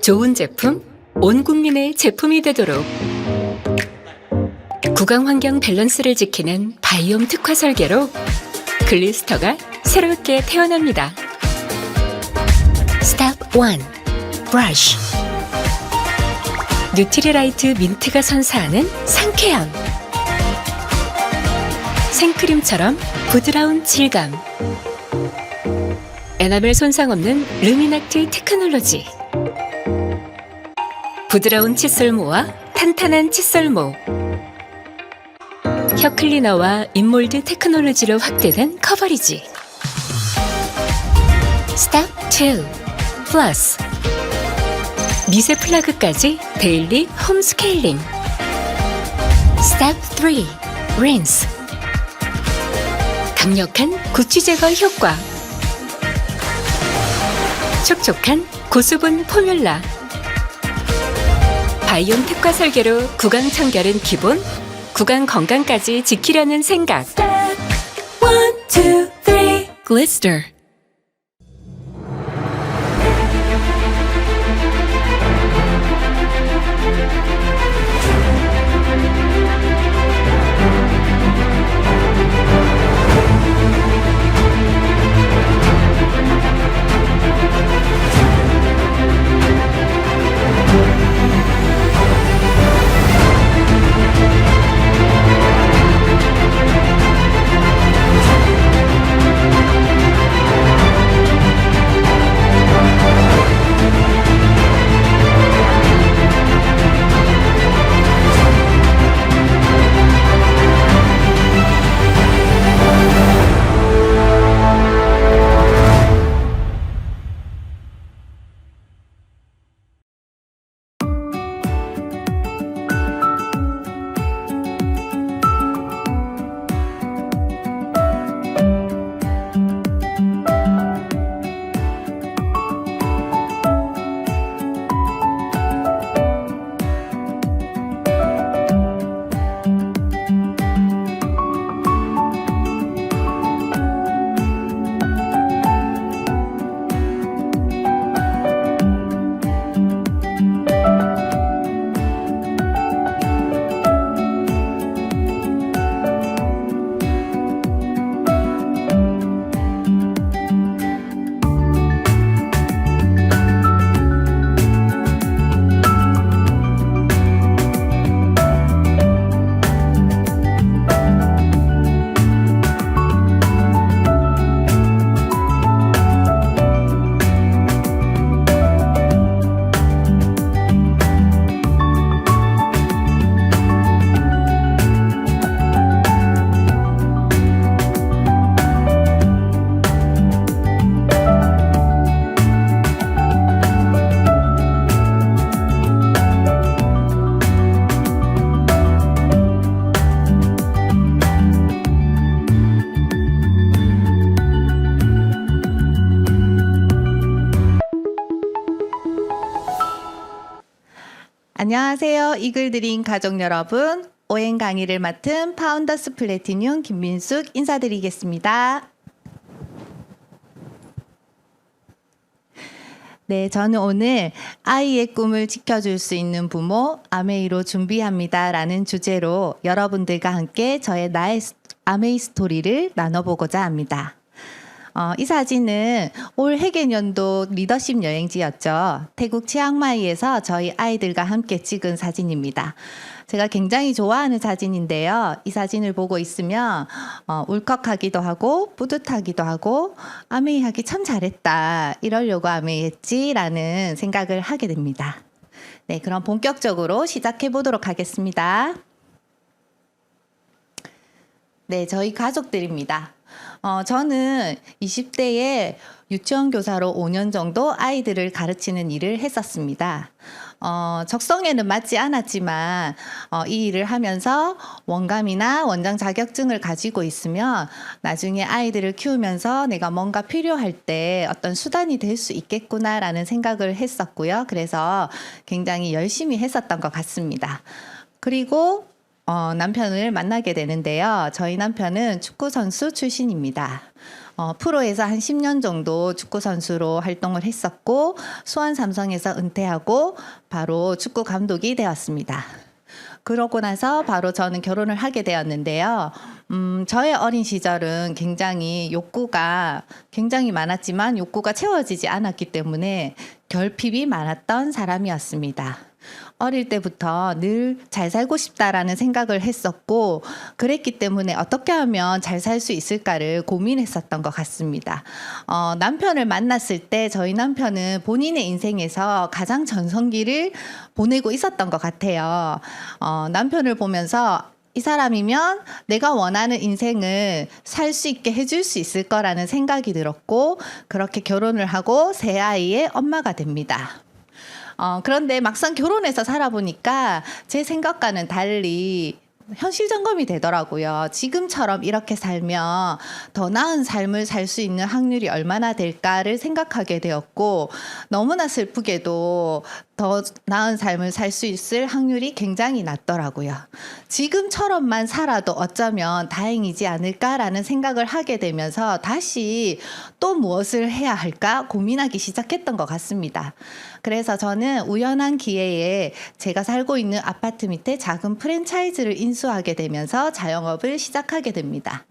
좋은 제품, 온 국민의 제품이 되도록 구강 환경 밸런스를 지키는 바이옴 특화 설계로 글리스터가 새롭게 태어납니다. 스텝 1. 브러쉬. 뉴트리라이트 민트가 선사하는 상쾌함. 생크림처럼 부드러운 질감. 에나멜 손상 없는 루미나트 테크놀로지. 부드러운 칫솔모와 탄탄한 칫솔모. 혀 클리너와 인몰드 테크놀로지로 확대된 커버리지. 스텝 2. 플러스. 미세 플러그까지 데일리 홈 스케일링. 스텝 3. 린스. 강력한 구취 제거 효과. 촉촉한 고수분 포뮬라. 바이옴 특화 설계로 구강 청결은 기본, 구강 건강까지 지키려는 생각. Step 1, 2, 3. Glister. 안녕하세요. 이글드림 가족 여러분. 오행 강의를 맡은 파운더스 플래티늄 김민숙 인사드리겠습니다. 네, 저는 오늘 아이의 꿈을 지켜줄 수 있는 부모 아메이로 준비합니다 라는 주제로 여러분들과 함께 나의 아메이 스토리를 나눠보고자 합니다. 이 사진은 올 해계년도 리더십 여행지였죠. 태국 치앙마이에서 저희 아이들과 함께 찍은 사진입니다. 제가 굉장히 좋아하는 사진인데요. 이 사진을 보고 있으면 울컥하기도 하고 뿌듯하기도 하고 아메이 하기 참 잘했다. 이러려고 아메이 했지라는 생각을 하게 됩니다. 네, 그럼 본격적으로 시작해 보도록 하겠습니다. 네, 저희 가족들입니다. 저는 20대에 유치원 교사로 5년 정도 아이들을 가르치는 일을 했었습니다. 적성에는 맞지 않았지만 이 일을 하면서 원감이나 원장 자격증을 가지고 있으면 나중에 아이들을 키우면서 내가 뭔가 필요할 때 어떤 수단이 될 수 있겠구나라는 생각을 했었고요. 그래서 굉장히 열심히 했었던 것 같습니다. 그리고 남편을 만나게 되는데요. 저희 남편은 축구 선수 출신입니다. 프로에서 한 10년 정도 축구 선수로 활동을 했었고 수원 삼성에서 은퇴하고 바로 축구 감독이 되었습니다. 그러고 나서 바로 저는 결혼을 하게 되었는데요. 저의 어린 시절은 굉장히 욕구가 굉장히 많았지만 욕구가 채워지지 않았기 때문에 결핍이 많았던 사람이었습니다. 어릴 때부터 늘 잘 살고 싶다라는 생각을 했었고 그랬기 때문에 어떻게 하면 잘 살 수 있을까를 고민했었던 것 같습니다. 남편을 만났을 때 저희 남편은 본인의 인생에서 가장 전성기를 보내고 있었던 것 같아요. 남편을 보면서 이 사람이면 내가 원하는 인생을 살 수 있게 해줄 수 있을 거라는 생각이 들었고 그렇게 결혼을 하고 세 아이의 엄마가 됩니다. 그런데 막상 결혼해서 살아보니까 제 생각과는 달리 현실 점검이 되더라고요. 지금처럼 이렇게 살면 더 나은 삶을 살 수 있는 확률이 얼마나 될까를 생각하게 되었고 너무나 슬프게도 더 나은 삶을 살 수 있을 확률이 굉장히 낮더라고요. 지금처럼만 살아도 어쩌면 다행이지 않을까라는 생각을 하게 되면서 다시 또 무엇을 해야 할까 고민하기 시작했던 것 같습니다. 그래서 저는 우연한 기회에 제가 살고 있는 아파트 밑에 작은 프랜차이즈를 인수하게 되면서 자영업을 시작하게 됩니다.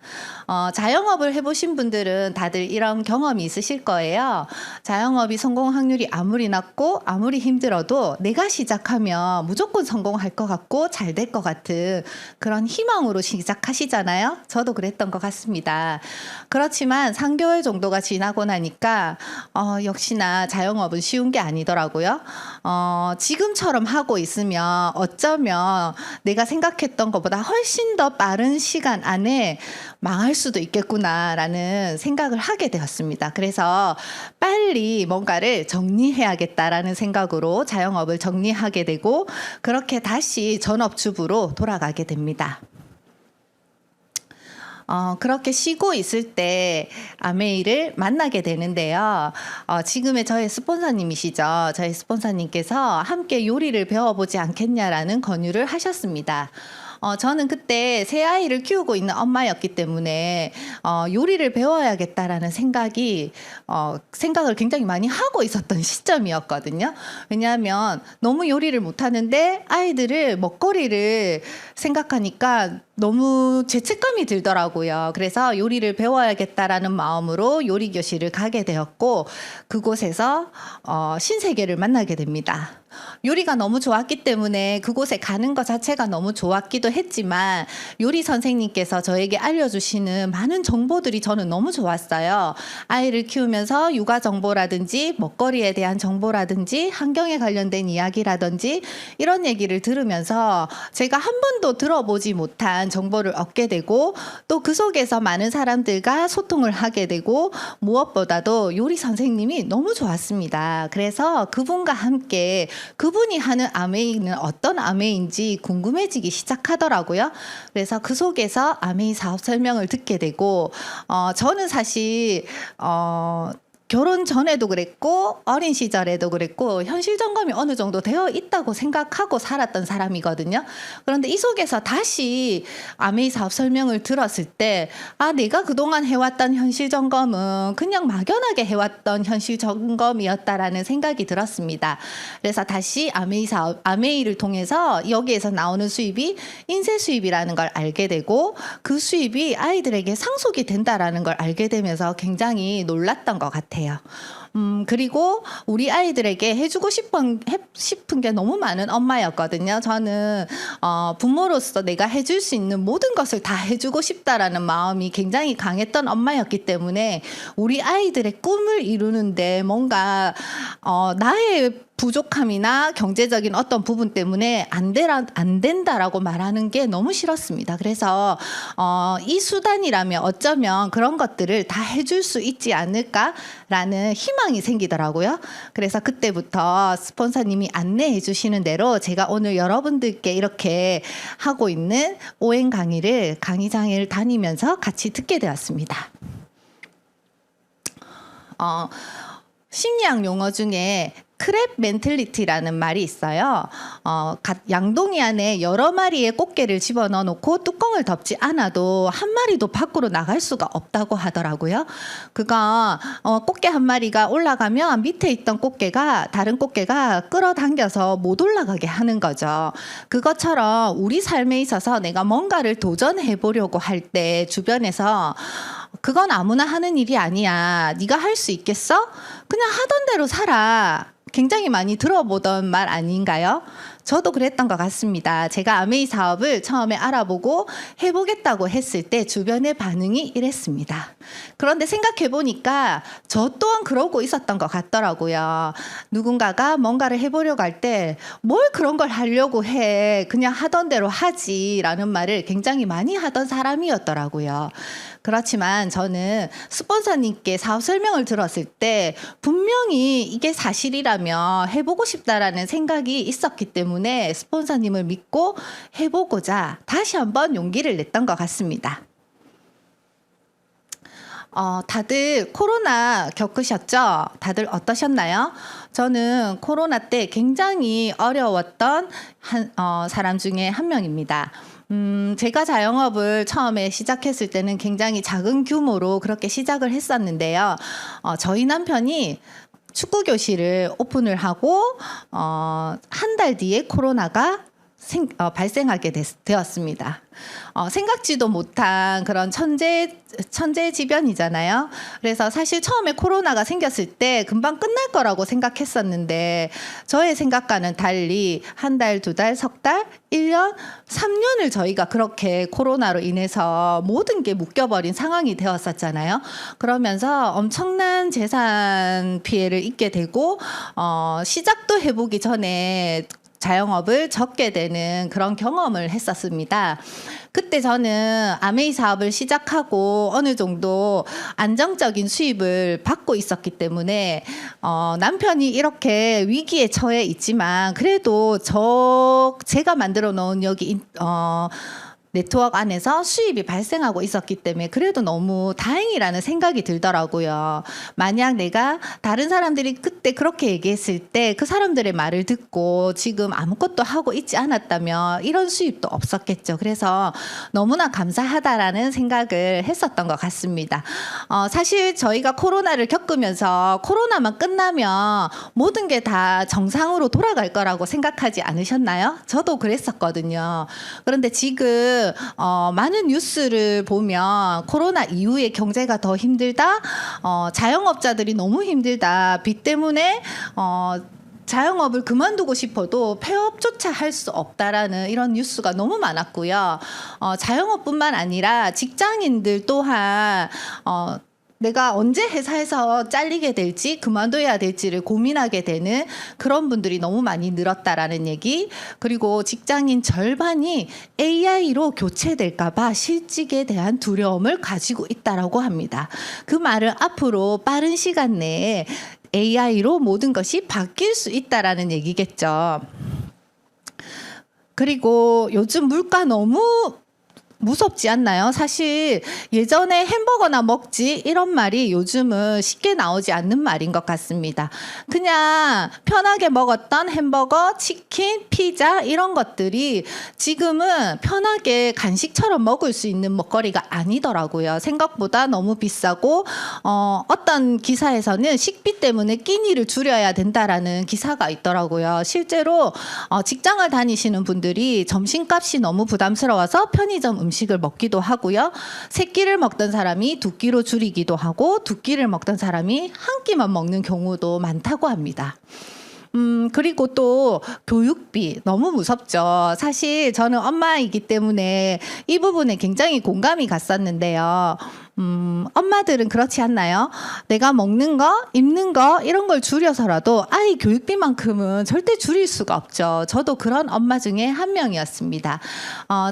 자영업을 해보신 분들은 다들 이런 경험이 있으실 거예요. 자영업이 성공 확률이 아무리 낮고 아무리 힘들어도 내가 시작하면 무조건 성공할 것 같고 잘 될 것 같은 그런 희망으로 시작하시잖아요. 저도 그랬던 것 같습니다. 그렇지만 3개월 정도가 지나고 나니까 역시나 자영업은 쉬운 게 아니더라고요. 지금처럼 하고 있으면 어쩌면 내가 생각했던 것보다 훨씬 더 빠른 시간 안에 망할 수도 있겠구나라는 생각을 하게 되었습니다. 그래서 빨리 뭔가를 정리해야겠다라는 생각으로 자영업을 정리하게 되고 그렇게 다시 전업주부로 돌아가게 됩니다. 그렇게 쉬고 있을 때 아메이를 만나게 되는데요. 지금의 저의 스폰서님이시죠. 저희 스폰서님께서 함께 요리를 배워보지 않겠냐라는 권유를 하셨습니다. 저는 그때 세 아이를 키우고 있는 엄마였기 때문에 요리를 배워야겠다라는 생각을 굉장히 많이 하고 있었던 시점이었거든요. 왜냐하면 너무 요리를 못하는데 아이들을 먹거리를 생각하니까 너무 죄책감이 들더라고요. 그래서 요리를 배워야겠다라는 마음으로 요리 교실을 가게 되었고 그곳에서 신세계를 만나게 됩니다. 요리가 너무 좋았기 때문에 그곳에 가는 것 자체가 너무 좋았기도 했지만 요리 선생님께서 저에게 알려주시는 많은 정보들이 저는 너무 좋았어요. 아이를 키우면서 육아 정보라든지 먹거리에 대한 정보라든지 환경에 관련된 이야기라든지 이런 얘기를 들으면서 제가 한 번도 들어보지 못한 정보를 얻게 되고 또 그 속에서 많은 사람들과 소통을 하게 되고 무엇보다도 요리 선생님이 너무 좋았습니다. 그래서 그분과 함께 그분이 하는 아메이는 어떤 아메이인지 궁금해지기 시작하더라고요. 그래서 그 속에서 아메이 사업 설명을 듣게 되고 저는 사실 결혼 전에도 그랬고 어린 시절에도 그랬고 현실 점검이 어느 정도 되어 있다고 생각하고 살았던 사람이거든요. 그런데 이 속에서 다시 아메이 사업 설명을 들었을 때 내가 그동안 해왔던 현실 점검은 그냥 막연하게 해왔던 현실 점검이었다라는 생각이 들었습니다. 그래서 다시 아메이를 통해서 여기에서 나오는 수입이 인쇄 수입이라는 걸 알게 되고 그 수입이 아이들에게 상속이 된다라는 걸 알게 되면서 굉장히 놀랐던 것 같아요. 그리고 우리 아이들에게 해주고 싶은 게 너무 많은 엄마였거든요. 저는 부모로서 내가 해줄 수 있는 모든 것을 다 해주고 싶다라는 마음이 굉장히 강했던 엄마였기 때문에 우리 아이들의 꿈을 이루는데 뭔가 나의 부족함이나 경제적인 어떤 부분 때문에 안 된다라고 말하는 게 너무 싫었습니다. 그래서 이 수단이라면 어쩌면 그런 것들을 다 해줄 수 있지 않을까라는 희망이 생기더라고요. 그래서 그때부터 스폰서님이 안내해 주시는 대로 제가 오늘 여러분들께 이렇게 하고 있는 오행 강의를 강의장을 다니면서 같이 듣게 되었습니다. 심리학 용어 중에 크랩 멘틀리티라는 말이 있어요. 양동이 안에 여러 마리의 꽃게를 집어넣어 놓고 뚜껑을 덮지 않아도 한 마리도 밖으로 나갈 수가 없다고 하더라고요. 그거 꽃게 한 마리가 올라가면 밑에 있던 꽃게가 다른 꽃게가 끌어당겨서 못 올라가게 하는 거죠. 그것처럼 우리 삶에 있어서 내가 뭔가를 도전해 보려고 할 때 주변에서 그건 아무나 하는 일이 아니야. 네가 할 수 있겠어? 그냥 하던 대로 살아. 굉장히 많이 들어보던 말 아닌가요? 저도 그랬던 것 같습니다. 제가 아메이 사업을 처음에 알아보고 해보겠다고 했을 때 주변의 반응이 이랬습니다. 그런데 생각해 보니까 저 또한 그러고 있었던 것 같더라고요. 누군가가 뭔가를 해보려고 할 때 뭘 그런 걸 하려고 해. 그냥 하던 대로 하지라는 말을 굉장히 많이 하던 사람이었더라고요. 그렇지만 저는 스폰서님께 사업 설명을 들었을 때 분명히 이게 사실이라면 해보고 싶다라는 생각이 있었기 때문에 스폰서님을 믿고 해보고자 다시 한번 용기를 냈던 것 같습니다. 다들 코로나 겪으셨죠? 다들 어떠셨나요? 저는 코로나 때 굉장히 어려웠던 사람 중에 한 명입니다. 제가 자영업을 처음에 시작했을 때는 굉장히 작은 규모로 그렇게 시작을 했었는데요. 저희 남편이 축구 교실을 오픈을 하고 한 달 뒤에 코로나가 발생하게 되었습니다. 생각지도 못한 그런 천재지변이잖아요. 그래서 사실 처음에 코로나가 생겼을 때 금방 끝날 거라고 생각했었는데 저의 생각과는 달리 한 달, 두 달, 석 달, 1년, 3년을 저희가 그렇게 코로나로 인해서 모든 게 묶여버린 상황이 되었었잖아요. 그러면서 엄청난 재산 피해를 입게 되고 시작도 해보기 전에 자영업을 접게 되는 그런 경험을 했었습니다. 그때 저는 아메이 사업을 시작하고 어느 정도 안정적인 수입을 받고 있었기 때문에 남편이 이렇게 위기에 처해 있지만 그래도 제가 만들어 놓은 여기 네트워크 안에서 수입이 발생하고 있었기 때문에 그래도 너무 다행이라는 생각이 들더라고요. 만약 내가 다른 사람들이 그때 그렇게 얘기했을 때 그 사람들의 말을 듣고 지금 아무것도 하고 있지 않았다면 이런 수입도 없었겠죠. 그래서 너무나 감사하다라는 생각을 했었던 것 같습니다. 사실 저희가 코로나를 겪으면서 코로나만 끝나면 모든 게 다 정상으로 돌아갈 거라고 생각하지 않으셨나요? 저도 그랬었거든요. 그런데 지금 많은 뉴스를 보면 코로나 이후에 경제가 더 힘들다, 자영업자들이 너무 힘들다, 빚 때문에 자영업을 그만두고 싶어도 폐업조차 할 수 없다라는 이런 뉴스가 너무 많았고요. 자영업뿐만 아니라 직장인들 또한 내가 언제 회사에서 잘리게 될지 그만둬야 될지를 고민하게 되는 그런 분들이 너무 많이 늘었다라는 얘기, 그리고 직장인 절반이 AI로 교체될까 봐 실직에 대한 두려움을 가지고 있다라고 합니다. 그 말은 앞으로 빠른 시간 내에 AI로 모든 것이 바뀔 수 있다라는 얘기겠죠. 그리고 요즘 물가 너무 무섭지 않나요? 사실 예전에 햄버거나 먹지 이런 말이 요즘은 쉽게 나오지 않는 말인 것 같습니다. 그냥 편하게 먹었던 햄버거, 치킨, 피자 이런 것들이 지금은 편하게 간식처럼 먹을 수 있는 먹거리가 아니더라고요. 생각보다 너무 비싸고 어떤 기사에서는 식비 때문에 끼니를 줄여야 된다라는 기사가 있더라고요. 실제로 직장을 다니시는 분들이 점심값이 너무 부담스러워서 편의점 음식을 먹기도 하고요. 세 끼를 먹던 사람이 두 끼로 줄이기도 하고 두 끼를 먹던 사람이 한 끼만 먹는 경우도 많다고 합니다. 그리고 또 교육비 너무 무섭죠. 사실 저는 엄마이기 때문에 이 부분에 굉장히 공감이 갔었는데요. 엄마들은 그렇지 않나요? 내가 먹는 거, 입는 거 이런 걸 줄여서라도 아이 교육비만큼은 절대 줄일 수가 없죠. 저도 그런 엄마 중에 한 명이었습니다.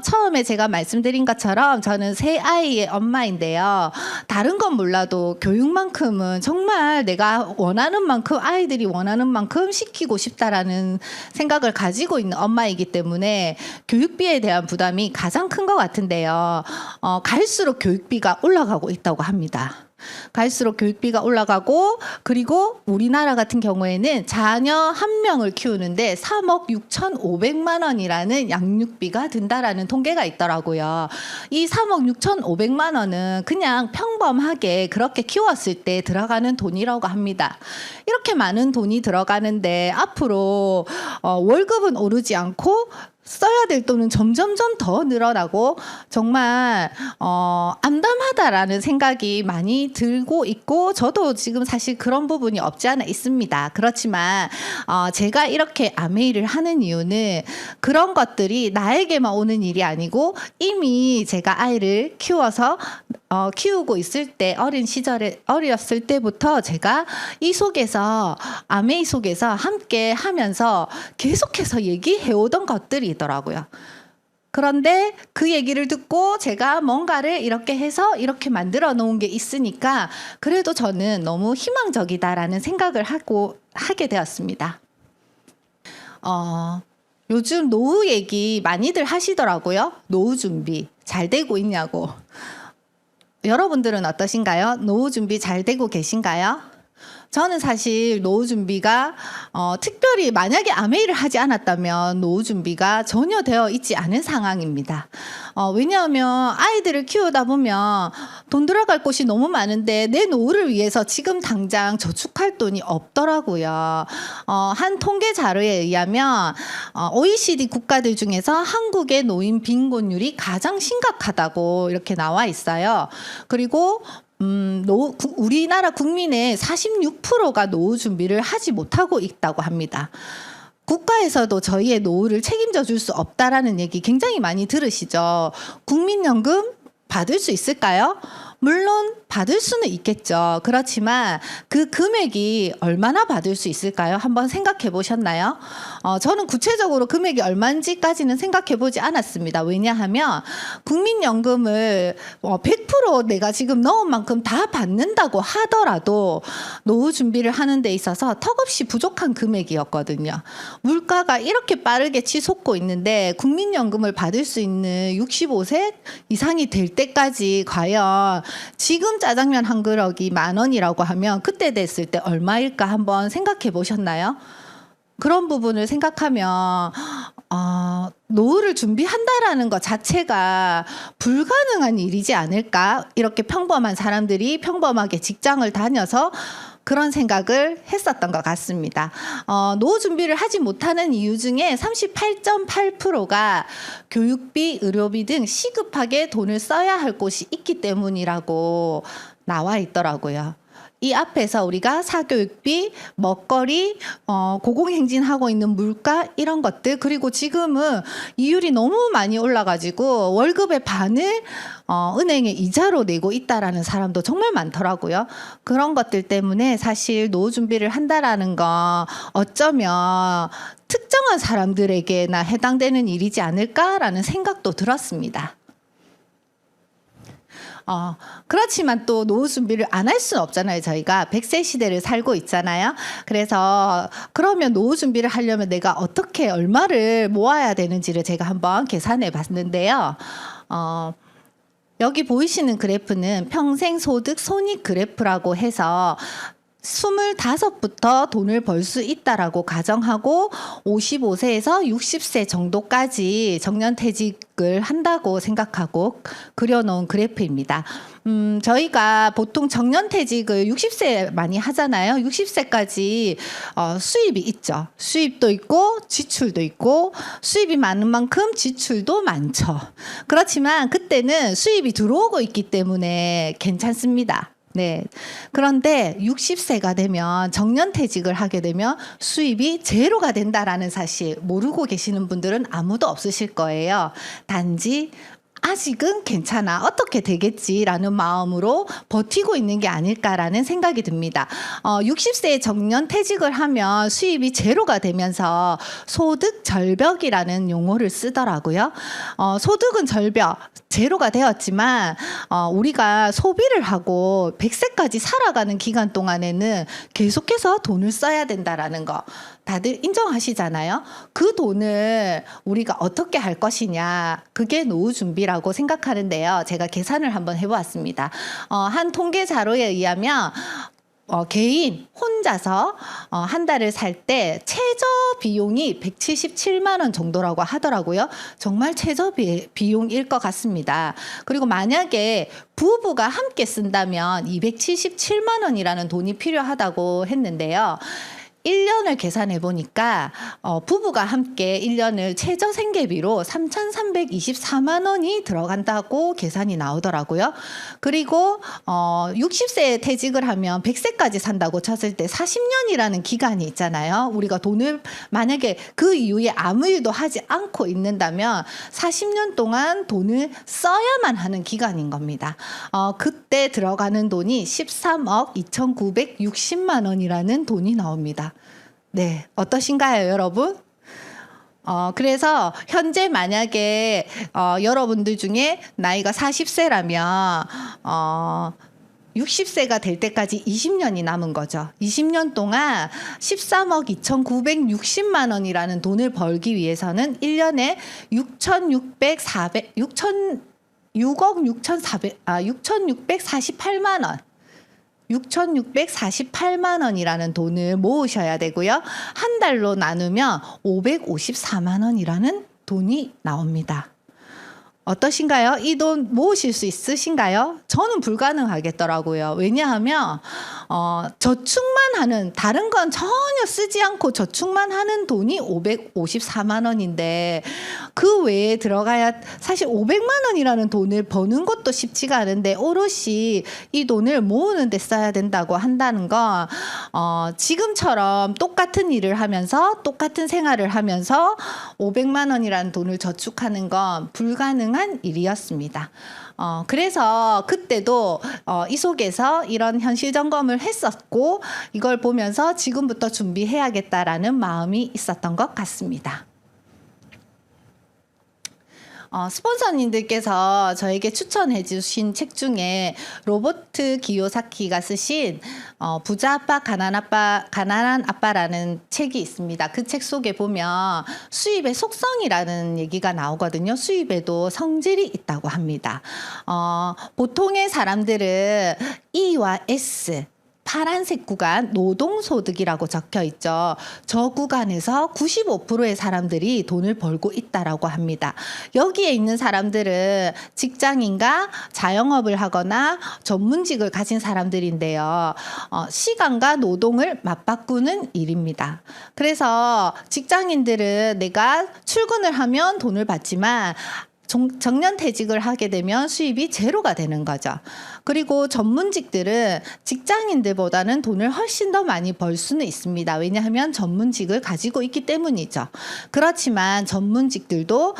처음에 제가 말씀드린 것처럼 저는 세 아이의 엄마인데요. 다른 건 몰라도 교육만큼은 정말 내가 원하는 만큼 아이들이 원하는 만큼 시키고 싶다라는 생각을 가지고 있는 엄마이기 때문에 교육비에 대한 부담이 가장 큰 것 같은데요. 갈수록 교육비가 올라가고 있다고 합니다. 갈수록 교육비가 올라가고, 그리고 우리나라 같은 경우에는 자녀 한 명을 키우는데 3억 6,500만 원이라는 양육비가 든다라는 통계가 있더라고요. 이 3억 6,500만 원은 그냥 평범하게 그렇게 키웠을 때 들어가는 돈이라고 합니다. 이렇게 많은 돈이 들어가는데 앞으로 월급은 오르지 않고 써야 될 돈은 점점점 더 늘어나고 정말 암담하다라는 생각이 많이 들고 있고, 저도 지금 사실 그런 부분이 없지 않아 있습니다. 그렇지만 제가 이렇게 아메이를 하는 이유는 그런 것들이 나에게만 오는 일이 아니고 이미 제가 아이를 키우고 있을 때, 어렸을 때부터 제가 이 속에서, 아메이 속에서 함께 하면서 계속해서 얘기해 오던 것들이더라고요. 그런데 그 얘기를 듣고 제가 뭔가를 이렇게 해서 이렇게 만들어 놓은 게 있으니까 그래도 저는 너무 희망적이다라는 생각을 하게 되었습니다. 요즘 노후 얘기 많이들 하시더라고요. 노후 준비 잘 되고 있냐고. 여러분들은 어떠신가요? 노후 준비 잘 되고 계신가요? 저는 사실 노후 준비가 특별히 만약에 아메이를 하지 않았다면 노후 준비가 전혀 되어 있지 않은 상황입니다. 왜냐하면 아이들을 키우다 보면 돈 들어갈 곳이 너무 많은데 내 노후를 위해서 지금 당장 저축할 돈이 없더라고요. 한 통계 자료에 의하면 OECD 국가들 중에서 한국의 노인 빈곤율이 가장 심각하다고 이렇게 나와 있어요. 그리고 우리나라 국민의 46%가 노후 준비를 하지 못하고 있다고 합니다. 국가에서도 저희의 노후를 책임져 줄 수 없다라는 얘기 굉장히 많이 들으시죠. 국민연금 받을 수 있을까요? 물론 받을 수는 있겠죠. 그렇지만 그 금액이 얼마나 받을 수 있을까요? 한번 생각해 보셨나요? 저는 구체적으로 금액이 얼마인지까지는 생각해 보지 않았습니다. 왜냐하면 국민연금을 100% 내가 지금 넣은 만큼 다 받는다고 하더라도 노후 준비를 하는 데 있어서 턱없이 부족한 금액이었거든요. 물가가 이렇게 빠르게 치솟고 있는데 국민연금을 받을 수 있는 65세 이상이 될 때까지 과연 지금 짜장면 한 그릇이 10,000원이라고 하면 그때 됐을 때 얼마일까 한번 생각해 보셨나요? 그런 부분을 생각하면 노후를 준비한다라는 것 자체가 불가능한 일이지 않을까? 이렇게 평범한 사람들이 평범하게 직장을 다녀서 그런 생각을 했었던 것 같습니다. 노후 준비를 하지 못하는 이유 중에 38.8%가 교육비, 의료비 등 시급하게 돈을 써야 할 곳이 있기 때문이라고 나와 있더라고요. 이 앞에서 우리가 사교육비, 먹거리, 고공행진하고 있는 물가 이런 것들, 그리고 지금은 이율이 너무 많이 올라가지고 월급의 반을 은행에 이자로 내고 있다라는 사람도 정말 많더라고요. 그런 것들 때문에 사실 노후 준비를 한다라는 건 어쩌면 특정한 사람들에게나 해당되는 일이지 않을까라는 생각도 들었습니다. 그렇지만 또 노후 준비를 안 할 수는 없잖아요. 저희가 100세 시대를 살고 있잖아요. 그래서 그러면 노후 준비를 하려면 내가 어떻게 얼마를 모아야 되는지를 제가 한번 계산해 봤는데요. 여기 보이시는 그래프는 평생소득 손익 그래프라고 해서 25부터 돈을 벌 수 있다라고 가정하고 55세에서 60세 정도까지 정년퇴직을 한다고 생각하고 그려놓은 그래프입니다. 저희가 보통 정년퇴직을 60세 많이 하잖아요. 60세까지 수입이 있죠. 수입도 있고 지출도 있고 수입이 많은 만큼 지출도 많죠. 그렇지만 그때는 수입이 들어오고 있기 때문에 괜찮습니다. 네. 그런데 60세가 되면 정년퇴직을 하게 되면 수입이 제로가 된다라는 사실 모르고 계시는 분들은 아무도 없으실 거예요. 단지 아직은 괜찮아, 어떻게 되겠지라는 마음으로 버티고 있는 게 아닐까라는 생각이 듭니다. 60세에 정년퇴직을 하면 수입이 제로가 되면서 소득 절벽이라는 용어를 쓰더라고요. 소득은 절벽, 제로가 되었지만 우리가 소비를 하고 100세까지 살아가는 기간 동안에는 계속해서 돈을 써야 된다라는 거. 다들 인정하시잖아요. 그 돈을 우리가 어떻게 할 것이냐, 그게 노후 준비라고 생각하는데요. 제가 계산을 한번 해보았습니다. 한 통계 자료에 의하면 개인 혼자서 한 달을 살 때 최저 비용이 177만 원 정도라고 하더라고요. 정말 최저 비용일 것 같습니다. 그리고 만약에 부부가 함께 쓴다면 277만 원이라는 돈이 필요하다고 했는데요. 1년을 계산해 보니까 부부가 함께 1년을 최저 생계비로 3,324만 원이 들어간다고 계산이 나오더라고요. 그리고 60세에 퇴직을 하면 100세까지 산다고 쳤을 때 40년이라는 기간이 있잖아요. 우리가 돈을 만약에 그 이후에 아무 일도 하지 않고 있는다면 40년 동안 돈을 써야만 하는 기간인 겁니다. 그때 들어가는 돈이 13억 2,960만 원이라는 돈이 나옵니다. 네, 어떠신가요, 여러분? 그래서 현재 만약에 여러분들 중에 나이가 40세라면 60세가 될 때까지 20년이 남은 거죠. 20년 동안 13억 2,960만 원이라는 돈을 벌기 위해서는 1년에 6,648만 원. 6,648만 원이라는 돈을 모으셔야 되고요. 한 달로 나누면 554만 원이라는 돈이 나옵니다. 어떠신가요? 이 돈 모으실 수 있으신가요? 저는 불가능하겠더라고요. 왜냐하면 저축만 하는, 다른 건 전혀 쓰지 않고 저축만 하는 돈이 554만 원인데 그 외에 들어가야, 사실 500만 원이라는 돈을 버는 것도 쉽지가 않은데 오롯이 이 돈을 모으는 데 써야 된다고 한다는 건 지금처럼 똑같은 일을 하면서 똑같은 생활을 하면서 500만 원이라는 돈을 저축하는 건 불가능한 일이었습니다. 그래서 그때도 이 속에서 이런 현실 점검을 했었고 이걸 보면서 지금부터 준비해야겠다라는 마음이 있었던 것 같습니다. 스폰서님들께서 저에게 추천해 주신 책 중에 로버트 기요사키가 쓰신 부자 아빠 가난한 아빠라는 책이 있습니다. 그 책 속에 보면 수입의 속성이라는 얘기가 나오거든요. 수입에도 성질이 있다고 합니다. 보통의 사람들은 E와 S, 파란색 구간 노동소득이라고 적혀 있죠. 저 구간에서 95%의 사람들이 돈을 벌고 있다라고 합니다. 여기에 있는 사람들은 직장인과 자영업을 하거나 전문직을 가진 사람들인데요. 시간과 노동을 맞바꾸는 일입니다. 그래서 직장인들은 내가 출근을 하면 돈을 받지만 정년퇴직을 하게 되면 수입이 제로가 되는 거죠. 그리고 전문직들은 직장인들보다는 돈을 훨씬 더 많이 벌 수는 있습니다. 왜냐하면 전문직을 가지고 있기 때문이죠. 그렇지만 전문직들도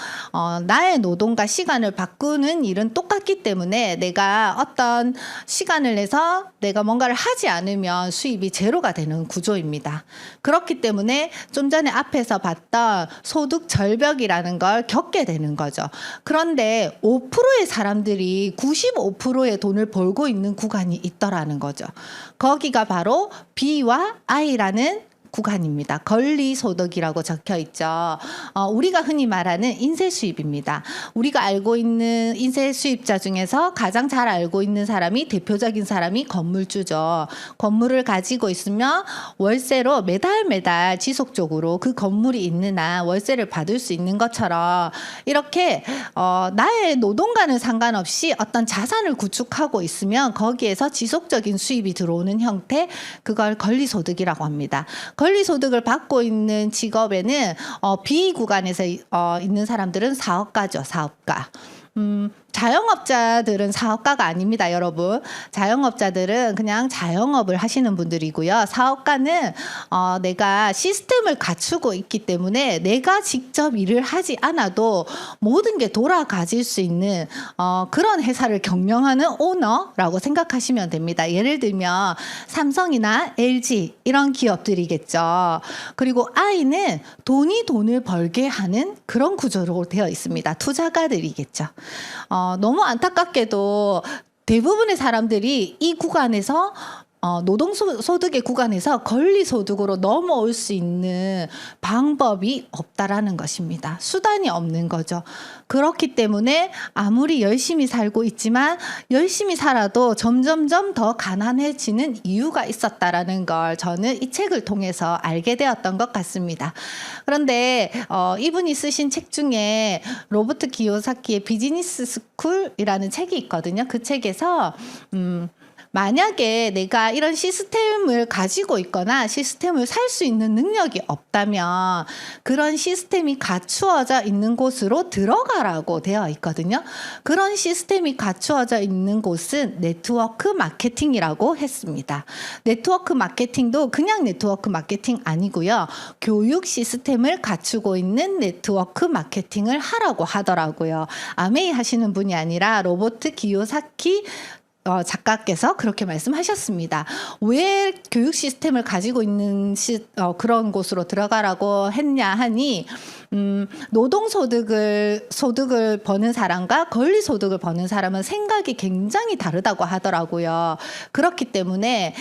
나의 노동과 시간을 바꾸는 일은 똑같기 때문에 내가 어떤 시간을 내서 내가 뭔가를 하지 않으면 수입이 제로가 되는 구조입니다. 그렇기 때문에 좀 전에 앞에서 봤던 소득 절벽이라는 걸 겪게 되는 거죠. 그런데 5%의 사람들이 95%의 돈을 벌고 있는 구간이 있더라는 거죠. 거기가 바로 B와 I라는 구간입니다. 권리소득이라고 적혀 있죠. 우리가 흔히 말하는 인세 수입입니다. 우리가 알고 있는 인세 수입자 중에서 가장 잘 알고 있는 사람이, 대표적인 사람이 건물주죠. 건물을 가지고 있으면 월세로 매달 지속적으로 그 건물이 있는 한 월세를 받을 수 있는 것처럼 이렇게 나의 노동과는 상관없이 어떤 자산을 구축하고 있으면 거기에서 지속적인 수입이 들어오는 형태, 그걸 권리소득이라고 합니다. 권리소득을 받고 있는 직업에는 B 구간에서 있는 사람들은 사업가죠, 사업가. 자영업자들은 사업가가 아닙니다, 여러분. 자영업자들은 그냥 자영업을 하시는 분들이고요. 사업가는 내가 시스템을 갖추고 있기 때문에 내가 직접 일을 하지 않아도 모든 게 돌아가질 수 있는 그런 회사를 경영하는 오너라고 생각하시면 됩니다. 예를 들면 삼성이나 LG 이런 기업들이겠죠. 그리고 I는 돈을 벌게 하는 그런 구조로 되어 있습니다. 투자가들이겠죠. 너무 안타깝게도 대부분의 사람들이 이 구간에서 노동소득의 구간에서 권리소득으로 넘어올 수 있는 방법이 없다라는 것입니다. 수단이 없는 거죠. 그렇기 때문에 아무리 열심히 살고 있지만 열심히 살아도 점점점 더 가난해지는 이유가 있었다라는 걸 저는 이 책을 통해서 알게 되었던 것 같습니다. 그런데 이분이 쓰신 책 중에 로버트 기요사키의 비즈니스 스쿨이라는 책이 있거든요. 그 책에서 만약에 내가 이런 시스템을 가지고 있거나 시스템을 살 수 있는 능력이 없다면 그런 시스템이 갖추어져 있는 곳으로 들어가라고 되어 있거든요. 그런 시스템이 갖추어져 있는 곳은 네트워크 마케팅이라고 했습니다. 네트워크 마케팅도 그냥 네트워크 마케팅 아니고요. 교육 시스템을 갖추고 있는 네트워크 마케팅을 하라고 하더라고요. 아메이 하시는 분이 아니라 로버트 기요사키 작가께서 그렇게 말씀하셨습니다. 왜 교육 시스템을 가지고 있는 그런 곳으로 들어가라고 했냐 하니 소득을 버는 사람과 권리소득을 버는 사람은 생각이 굉장히 다르다고 하더라고요. 그렇기 때문에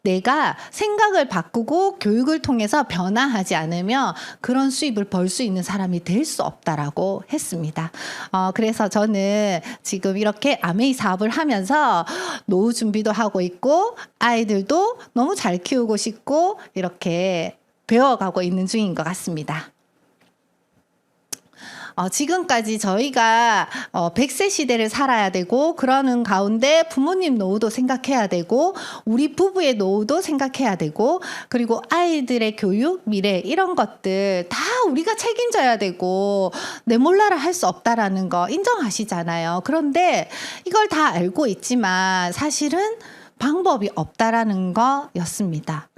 내가 생각을 바꾸고 교육을 통해서 변화하지 않으면 그런 수입을 벌 수 있는 사람이 될 수 없다라고 했습니다. 그래서 저는 지금 이렇게 아메이 사업을 하면서 노후 준비도 하고 있고 아이들도 너무 잘 키우고 싶고 이렇게 배워가고 있는 중인 것 같습니다. 지금까지 저희가 100세 시대를 살아야 되고 그러는 가운데 부모님 노후도 생각해야 되고 우리 부부의 노후도 생각해야 되고 그리고 아이들의 교육, 미래 이런 것들 다 우리가 책임져야 되고 내 몰라라 할 수 없다라는 거 인정하시잖아요. 그런데 이걸 다 알고 있지만 사실은 방법이 없다라는 거였습니다.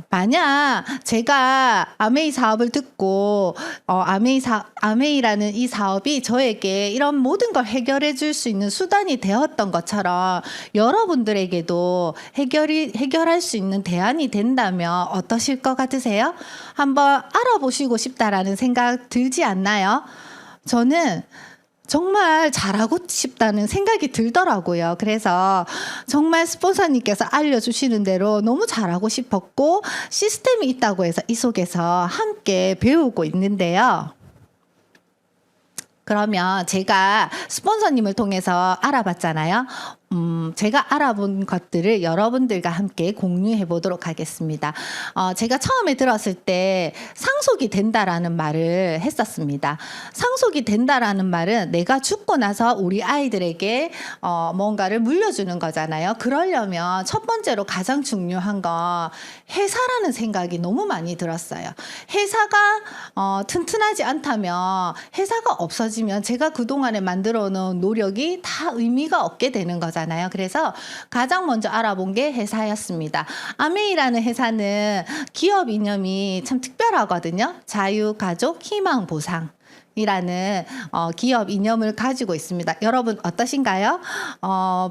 만약 제가 아메이 사업을 듣고 아메이라는 이 사업이 저에게 이런 모든 걸 해결해 줄 수 있는 수단이 되었던 것처럼 여러분들에게도 해결할 수 있는 대안이 된다면 어떠실 것 같으세요? 한번 알아보시고 싶다라는 생각 들지 않나요? 저는 정말 잘하고 싶다는 생각이 들더라고요. 그래서 정말 스폰서님께서 알려주시는 대로 너무 잘하고 싶었고 시스템이 있다고 해서 이 속에서 함께 배우고 있는데요. 그러면 제가 스폰서님을 통해서 알아봤잖아요. 제가 알아본 것들을 여러분들과 함께 공유해 보도록 하겠습니다. 제가 처음에 들었을 때 상속이 된다라는 말을 했었습니다. 상속이 된다라는 말은 내가 죽고 나서 우리 아이들에게 뭔가를 물려주는 거잖아요. 그러려면 첫 번째로 가장 중요한 건 회사라는 생각이 너무 많이 들었어요. 회사가 튼튼하지 않다면 회사가 없어지면 제가 그동안에 만들어 놓은 노력이 다 의미가 없게 되는 거잖아요. 그래서 가장 먼저 알아본 게 회사였습니다. 아메이라는 회사는 기업 이념이 참 특별하거든요. 자유, 가족, 희망, 보상. 이라는 기업 이념을 가지고 있습니다. 여러분 어떠신가요?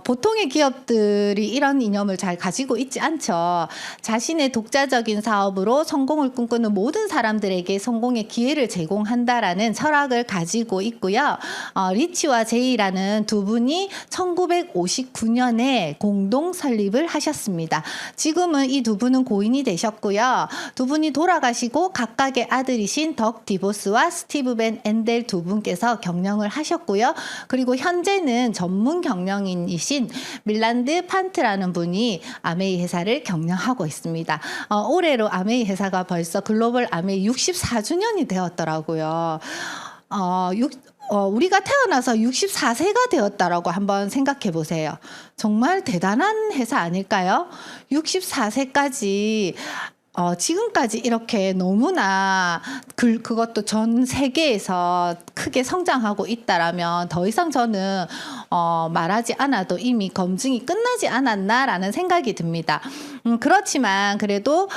보통의 기업들이 이런 이념을 잘 가지고 있지 않죠. 자신의 독자적인 사업으로 성공을 꿈꾸는 모든 사람들에게 성공의 기회를 제공한다라는 철학을 가지고 있고요. 리치와 제이라는 두 분이 1959년에 공동 설립을 하셨습니다. 지금은 이 두 분은 고인이 되셨고요. 두 분이 돌아가시고 각각의 아들이신 덕 디보스와 스티브 벤 앤델 두 분께서 경영을 하셨고요. 그리고 현재는 전문 경영인이신 밀란드 판트라는 분이 아메이 회사를 경영하고 있습니다. 올해로 아메이 회사가 벌써 글로벌 아메이 64주년이 되었더라고요. 우리가 태어나서 64세가 되었다라고 한번 생각해 보세요. 정말 대단한 회사 아닐까요? 64세까지 지금까지 이렇게 너무나 그것도 전 세계에서 크게 성장하고 있다라면 더 이상 저는 말하지 않아도 이미 검증이 끝나지 않았나라는 생각이 듭니다. 그렇지만 그래도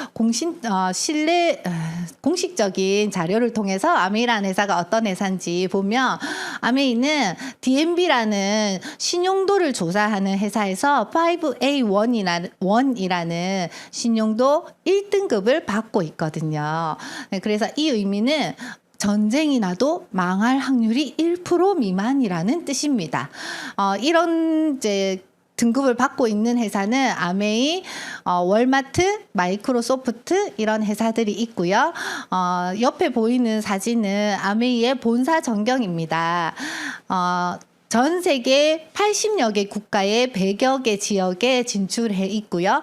공식적인 자료를 통해서 아메이라는 회사가 어떤 회사인지 보면 아메이는 DNB라는 신용도를 조사하는 회사에서 5A1이라는 신용도 1등급을 받고 있거든요. 그래서 이 의미는 전쟁이 나도 망할 확률이 1% 미만이라는 뜻입니다. 이런 이제 등급을 받고 있는 회사는 아메이, 월마트, 마이크로소프트 이런 회사들이 있고요. 옆에 보이는 사진은 아메이의 본사 전경입니다. 전 세계 80여 개 국가의 100여 개 지역에 진출해 있고요.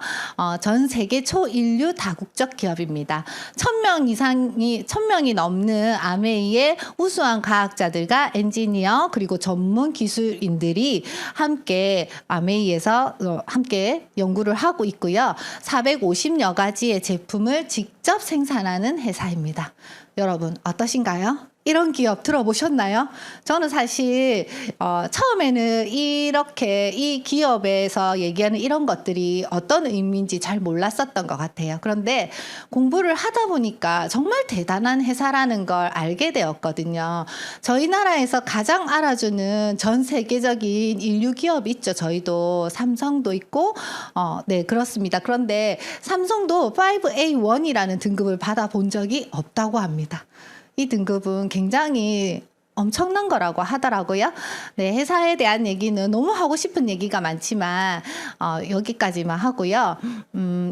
전 세계 초인류 다국적 기업입니다. 1000명이 넘는 아메이의 우수한 과학자들과 엔지니어 그리고 전문 기술인들이 함께 아메이에서 함께 연구를 하고 있고요. 450여 가지의 제품을 직접 생산하는 회사입니다. 여러분 어떠신가요? 이런 기업 들어보셨나요? 저는 사실 처음에는 이렇게 이 기업에서 얘기하는 이런 것들이 어떤 의미인지 잘 몰랐었던 것 같아요. 그런데 공부를 하다 보니까 정말 대단한 회사라는 걸 알게 되었거든요. 저희 나라에서 가장 알아주는 전 세계적인 인류 기업이 있죠. 저희도 삼성도 있고 네 그렇습니다. 그런데 삼성도 5A1이라는 등급을 받아본 적이 없다고 합니다. 이 등급은 굉장히 엄청난 거라고 하더라고요. 네, 회사에 대한 얘기는 너무 하고 싶은 얘기가 많지만 여기까지만 하고요.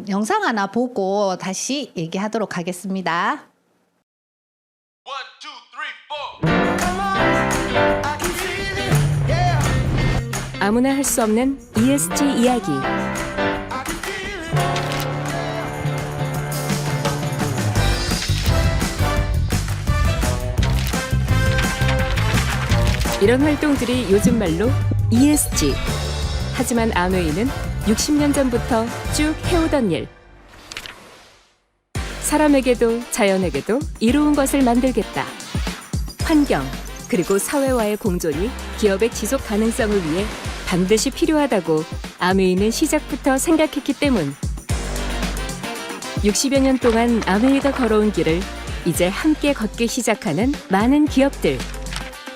영상 하나 보고 다시 얘기하도록 하겠습니다. 1, 2, 3, 4. 아무나 할 수 없는 ESG 이야기. 이런 활동들이 요즘 말로 ESG. 하지만 아메이는 60년 전부터 쭉 해오던 일. 사람에게도 자연에게도 이로운 것을 만들겠다. 환경, 그리고 사회와의 공존이 기업의 지속 가능성을 위해 반드시 필요하다고 아메이는 시작부터 생각했기 때문. 60여 년 동안 아메이가 걸어온 길을 이제 함께 걷기 시작하는 많은 기업들.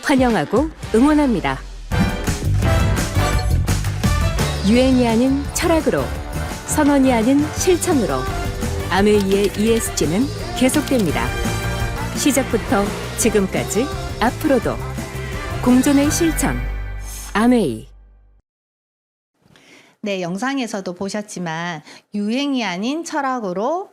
환영하고 응원합니다. 유행이 아닌 철학으로, 선언이 아닌 실천으로 아메이의 ESG는 계속됩니다. 시작부터 지금까지 앞으로도 공존의 실천 아메이. 네, 영상에서도 보셨지만 유행이 아닌 철학으로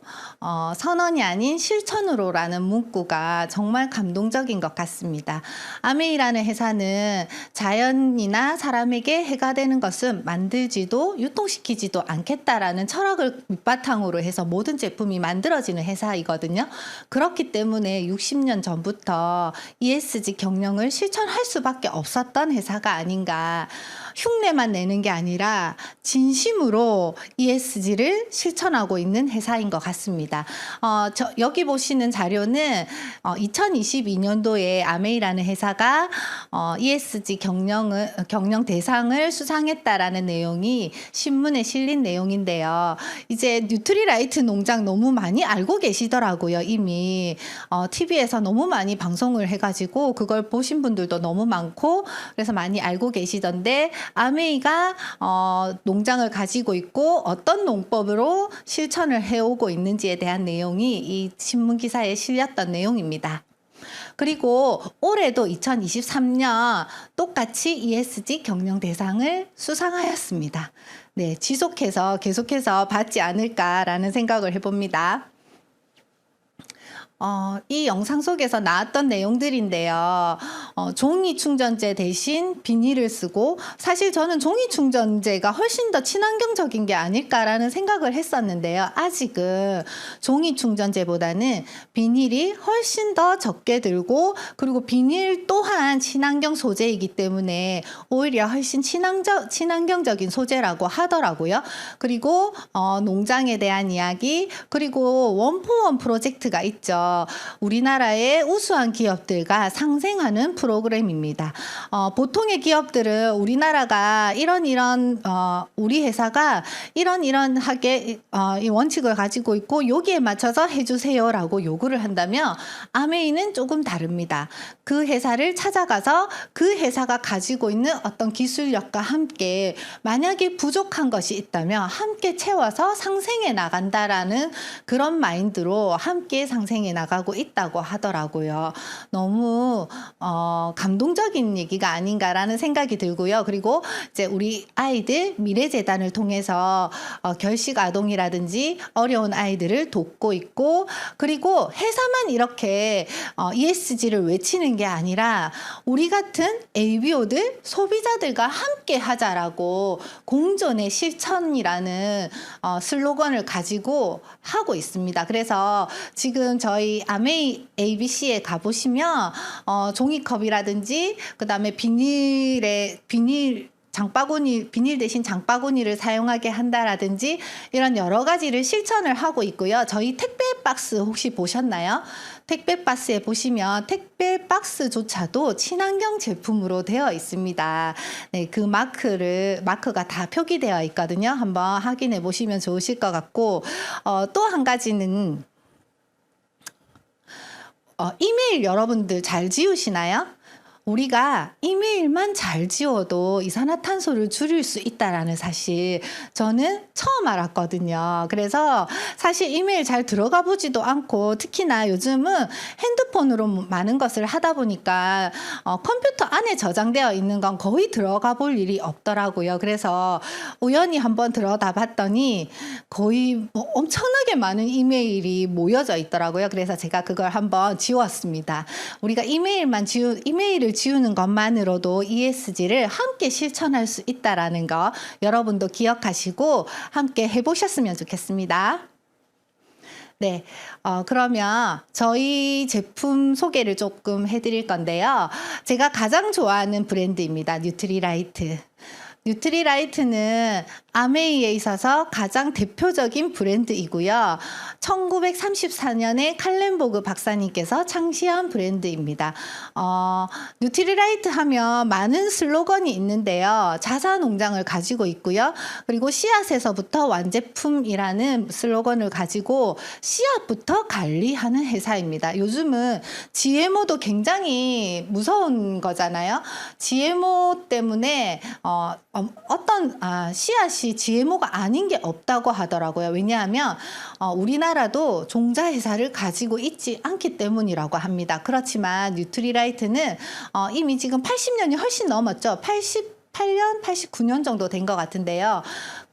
선언이 아닌 실천으로라는 문구가 정말 감동적인 것 같습니다. 아메이라는 회사는 자연이나 사람에게 해가 되는 것은 만들지도 유통시키지도 않겠다라는 철학을 밑바탕으로 해서 모든 제품이 만들어지는 회사이거든요. 그렇기 때문에 60년 전부터 ESG 경영을 실천할 수밖에 없었던 회사가 아닌가. 흉내만 내는 게 아니라 진심으로 ESG를 실천하고 있는 회사인 것 같습니다. 여기 보시는 자료는 2022년도에 아메이라는 회사가 ESG 경영 대상을 수상했다라는 내용이 신문에 실린 내용인데요. 이제 뉴트리라이트 농장 너무 많이 알고 계시더라고요. 이미 TV에서 너무 많이 방송을 해가지고 그걸 보신 분들도 너무 많고 그래서 많이 알고 계시던데 아메이가 농장을 가지고 있고 어떤 농법으로 실천을 해오고 있는지에 대한 내용이 이 신문 기사에 실렸던 내용입니다. 그리고 올해도 2023년 똑같이 ESG 경영 대상을 수상하였습니다. 네, 계속해서 받지 않을까라는 생각을 해봅니다. 이 영상 속에서 나왔던 내용들인데요. 종이 충전재 대신 비닐을 쓰고 사실 저는 종이 충전재가 훨씬 더 친환경적인 게 아닐까라는 생각을 했었는데요. 아직은 종이 충전재보다는 비닐이 훨씬 더 적게 들고 그리고 비닐 또한 친환경 소재이기 때문에 오히려 훨씬 친환경적인 소재라고 하더라고요. 그리고 농장에 대한 이야기 그리고 원포원 프로젝트가 있죠. 우리나라의 우수한 기업들과 상생하는 프로그램입니다. 보통의 기업들은 우리나라가 우리 회사가 이런하게 이 원칙을 가지고 있고 여기에 맞춰서 해주세요라고 요구를 한다면 아메이는 조금 다릅니다. 그 회사를 찾아가서 그 회사가 가지고 있는 어떤 기술력과 함께 만약에 부족한 것이 있다면 함께 채워서 상생해 나간다라는 그런 마인드로 함께 상생해 나가고 있다고 하더라고요. 너무 감동적인 얘기가 아닌가라는 생각이 들고요. 그리고 이제 우리 아이들 미래재단을 통해서 결식 아동이라든지 어려운 아이들을 돕고 있고, 그리고 회사만 이렇게 ESG를 외치는 게 아니라 우리 같은 ABO들 소비자들과 함께 하자라고 공존의 실천이라는 슬로건을 가지고 하고 있습니다. 그래서 지금 저희 아메이 ABC에 가보시면 종이컵이라든지 그다음에 비닐 대신 장바구니를 사용하게 한다라든지 이런 여러 가지를 실천을 하고 있고요. 저희 택배 박스 혹시 보셨나요? 택배 박스에 보시면 택배 박스조차도 친환경 제품으로 되어 있습니다. 네, 그 마크가 다 표기되어 있거든요. 한번 확인해 보시면 좋으실 것 같고, 또 한 가지는 이메일 여러분들 잘 지우시나요? 우리가 이메일만 잘 지워도 이산화탄소를 줄일 수 있다라는 사실 저는 처음 알았거든요. 그래서 사실 이메일 잘 들어가 보지도 않고, 특히나 요즘은 핸드폰으로 많은 것을 하다 보니까 컴퓨터 안에 저장되어 있는 건 거의 들어가 볼 일이 없더라고요. 그래서 우연히 한번 들어다 봤더니 거의 엄청나게 많은 이메일이 모여져 있더라고요. 그래서 제가 그걸 한번 지웠습니다. 우리가 이메일을 지우는 것만으로도 ESG를 함께 실천할 수 있다라는 거 여러분도 기억하시고 함께 해보셨으면 좋겠습니다. 네, 그러면 저희 제품 소개를 조금 해드릴 건데요. 제가 가장 좋아하는 브랜드입니다. 뉴트리라이트. 뉴트리라이트는 아메이에 있어서 가장 대표적인 브랜드이고요. 1934년에 칼렌보그 박사님께서 창시한 브랜드입니다. 뉴트리라이트 하면 많은 슬로건이 있는데요. 자사농장을 가지고 있고요. 그리고 씨앗에서부터 완제품이라는 슬로건을 가지고 씨앗부터 관리하는 회사입니다. 요즘은 GMO도 굉장히 무서운 거잖아요. GMO 때문에 어떤 씨앗이 GMO가 아닌 게 없다고 하더라고요. 왜냐하면 우리나라도 종자 회사를 가지고 있지 않기 때문이라고 합니다. 그렇지만 뉴트리라이트는 이미 지금 80년이 훨씬 넘었죠. 88년, 89년 정도 된 것 같은데요.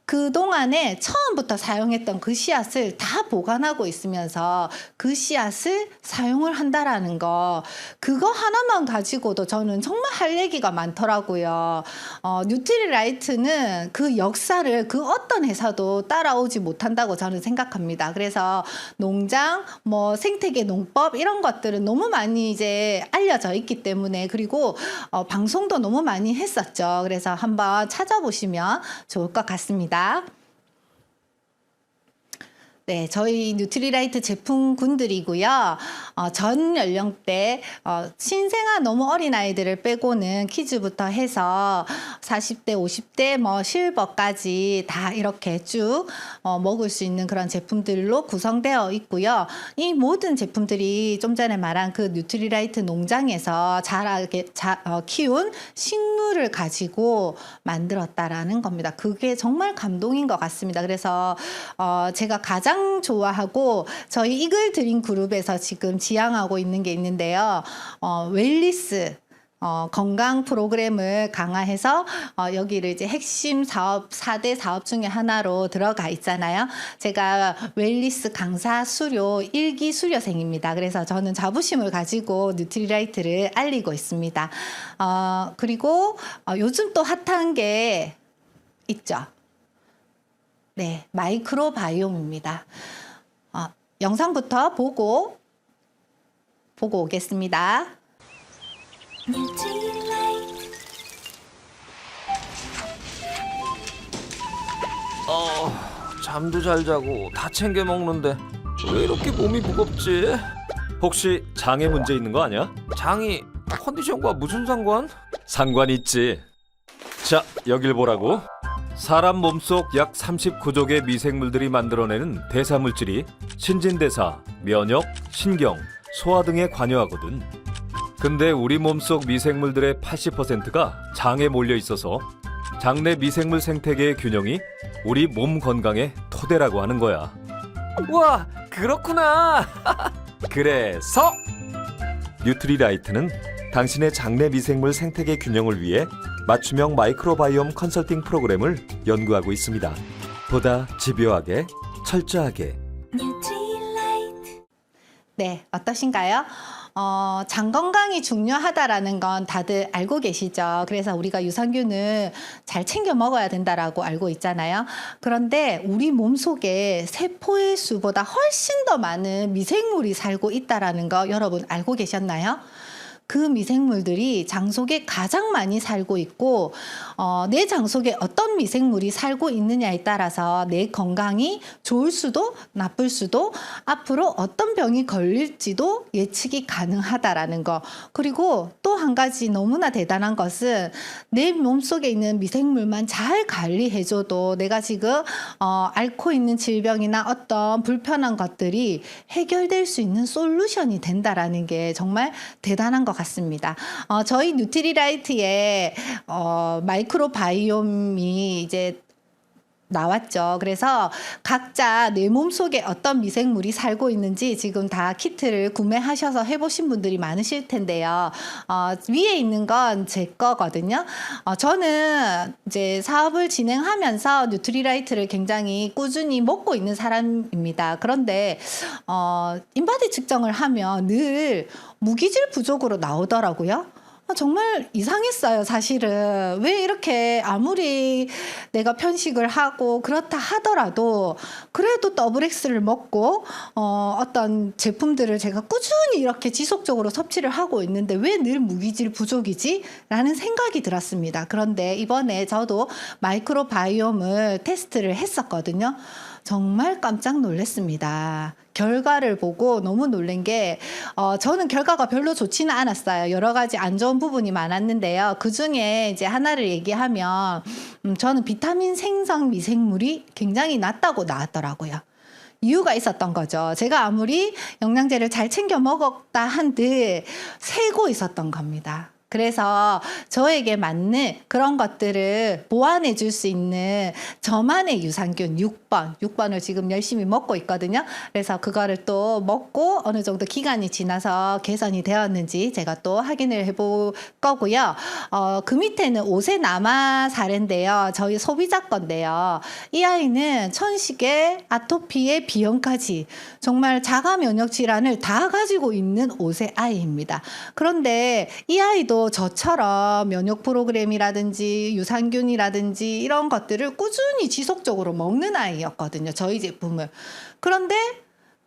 그동안에 처음부터 사용했던 그 씨앗을 다 보관하고 있으면서 그 씨앗을 사용을 한다라는 거, 그거 하나만 가지고도 저는 정말 할 얘기가 많더라고요. 뉴트리라이트는 그 역사를 그 어떤 회사도 따라오지 못한다고 저는 생각합니다. 그래서 농장, 생태계 농법 이런 것들은 너무 많이 이제 알려져 있기 때문에, 그리고 방송도 너무 많이 했었죠. 그래서 한번 찾아보시면 좋을 것 같습니다. 네, 저희 뉴트리라이트 제품군들이고요. 전 연령대 신생아 너무 어린 아이들을 빼고는 키즈부터 해서 40대, 50대, 실버까지 다 이렇게 쭉 먹을 수 있는 그런 제품들로 구성되어 있고요. 이 모든 제품들이 좀 전에 말한 그 뉴트리라이트 농장에서 자라게 키운 식물을 가지고 만들었다라는 겁니다. 그게 정말 감동인 것 같습니다. 그래서 제가 가장 좋아하고 저희 이글 드림 그룹에서 지금 지향하고 있는 게 있는데요. 웰리스 건강 프로그램을 강화해서 여기를 이제 핵심 사업 4대 사업 중에 하나로 들어가 있잖아요. 제가 웰리스 강사 수료 1기 수료생입니다. 그래서 저는 자부심을 가지고 뉴트리라이트를 알리고 있습니다. 그리고 요즘 또 핫한 게 있죠. 네, 마이크로바이옴입니다. 영상부터 보고 오겠습니다. 잠도 잘 자고 다 챙겨 먹는데 왜 이렇게 몸이 무겁지? 혹시 장에 문제 있는 거 아니야? 장이 컨디션과 무슨 상관? 상관 있지. 자, 여길 보라고. 사람 몸속 약 39족의 미생물들이 만들어내는 대사물질이 신진대사, 면역, 신경, 소화 등에 관여하거든. 근데 우리 몸속 미생물들의 80%가 장에 몰려 있어서 장내 미생물 생태계의 균형이 우리 몸 건강의 토대라고 하는 거야. 우와, 그렇구나. 그래서 뉴트리라이트는 당신의 장내 미생물 생태계 균형을 위해 맞춤형 마이크로바이옴 컨설팅 프로그램을 연구하고 있습니다. 보다 집요하게, 철저하게. 네, 어떠신가요? 장 건강이 중요하다라는 건 다들 알고 계시죠? 그래서 우리가 유산균을 잘 챙겨 먹어야 된다라고 알고 있잖아요. 그런데 우리 몸속에 세포의 수보다 훨씬 더 많은 미생물이 살고 있다라는 거 여러분 알고 계셨나요? 그 미생물들이 장 속에 가장 많이 살고 있고 내 장 속에 어떤 미생물이 살고 있느냐에 따라서 내 건강이 좋을 수도 나쁠 수도 앞으로 어떤 병이 걸릴지도 예측이 가능하다라는 거. 그리고 또 한 가지 너무나 대단한 것은 내 몸속에 있는 미생물만 잘 관리해줘도 내가 지금 앓고 있는 질병이나 어떤 불편한 것들이 해결될 수 있는 솔루션이 된다라는 게 정말 대단한 것 같습니다. 저희 뉴트리라이트에 마이크로바이옴이 이제 나왔죠. 그래서 각자 내 몸속에 어떤 미생물이 살고 있는지 지금 다 키트를 구매하셔서 해보신 분들이 많으실 텐데요. 위에 있는 건 제 거거든요. 저는 이제 사업을 진행하면서 뉴트리라이트를 굉장히 꾸준히 먹고 있는 사람입니다. 그런데 인바디 측정을 하면 늘 무기질 부족으로 나오더라고요. 정말 이상했어요, 사실은. 왜 이렇게 아무리 내가 편식을 하고 그렇다 하더라도 그래도 더블X를 먹고 어떤 제품들을 제가 꾸준히 이렇게 지속적으로 섭취를 하고 있는데 왜 늘 무기질 부족이지? 라는 생각이 들었습니다. 그런데 이번에 저도 마이크로바이옴을 테스트를 했었거든요. 정말 깜짝 놀랐습니다. 결과를 보고 너무 놀란 게 저는 결과가 별로 좋지는 않았어요. 여러 가지 안 좋은 부분이 많았는데요. 그중에 이제 하나를 얘기하면 저는 비타민 생성 미생물이 굉장히 낮다고 나왔더라고요. 이유가 있었던 거죠. 제가 아무리 영양제를 잘 챙겨 먹었다 한들 세고 있었던 겁니다. 그래서 저에게 맞는 그런 것들을 보완해 줄 수 있는 저만의 유산균 6번을 지금 열심히 먹고 있거든요. 그래서 그거를 또 먹고 어느 정도 기간이 지나서 개선이 되었는지 제가 또 확인을 해볼 거고요. 그 밑에는 오세나마 사례인데요. 저희 소비자 건데요. 이 아이는 천식에 아토피에 비염까지 정말 자가 면역 질환을 다 가지고 있는 오세 아이입니다. 그런데 이 아이도 저처럼 면역 프로그램이라든지 유산균이라든지 이런 것들을 꾸준히 지속적으로 먹는 아이였거든요. 저희 제품을. 그런데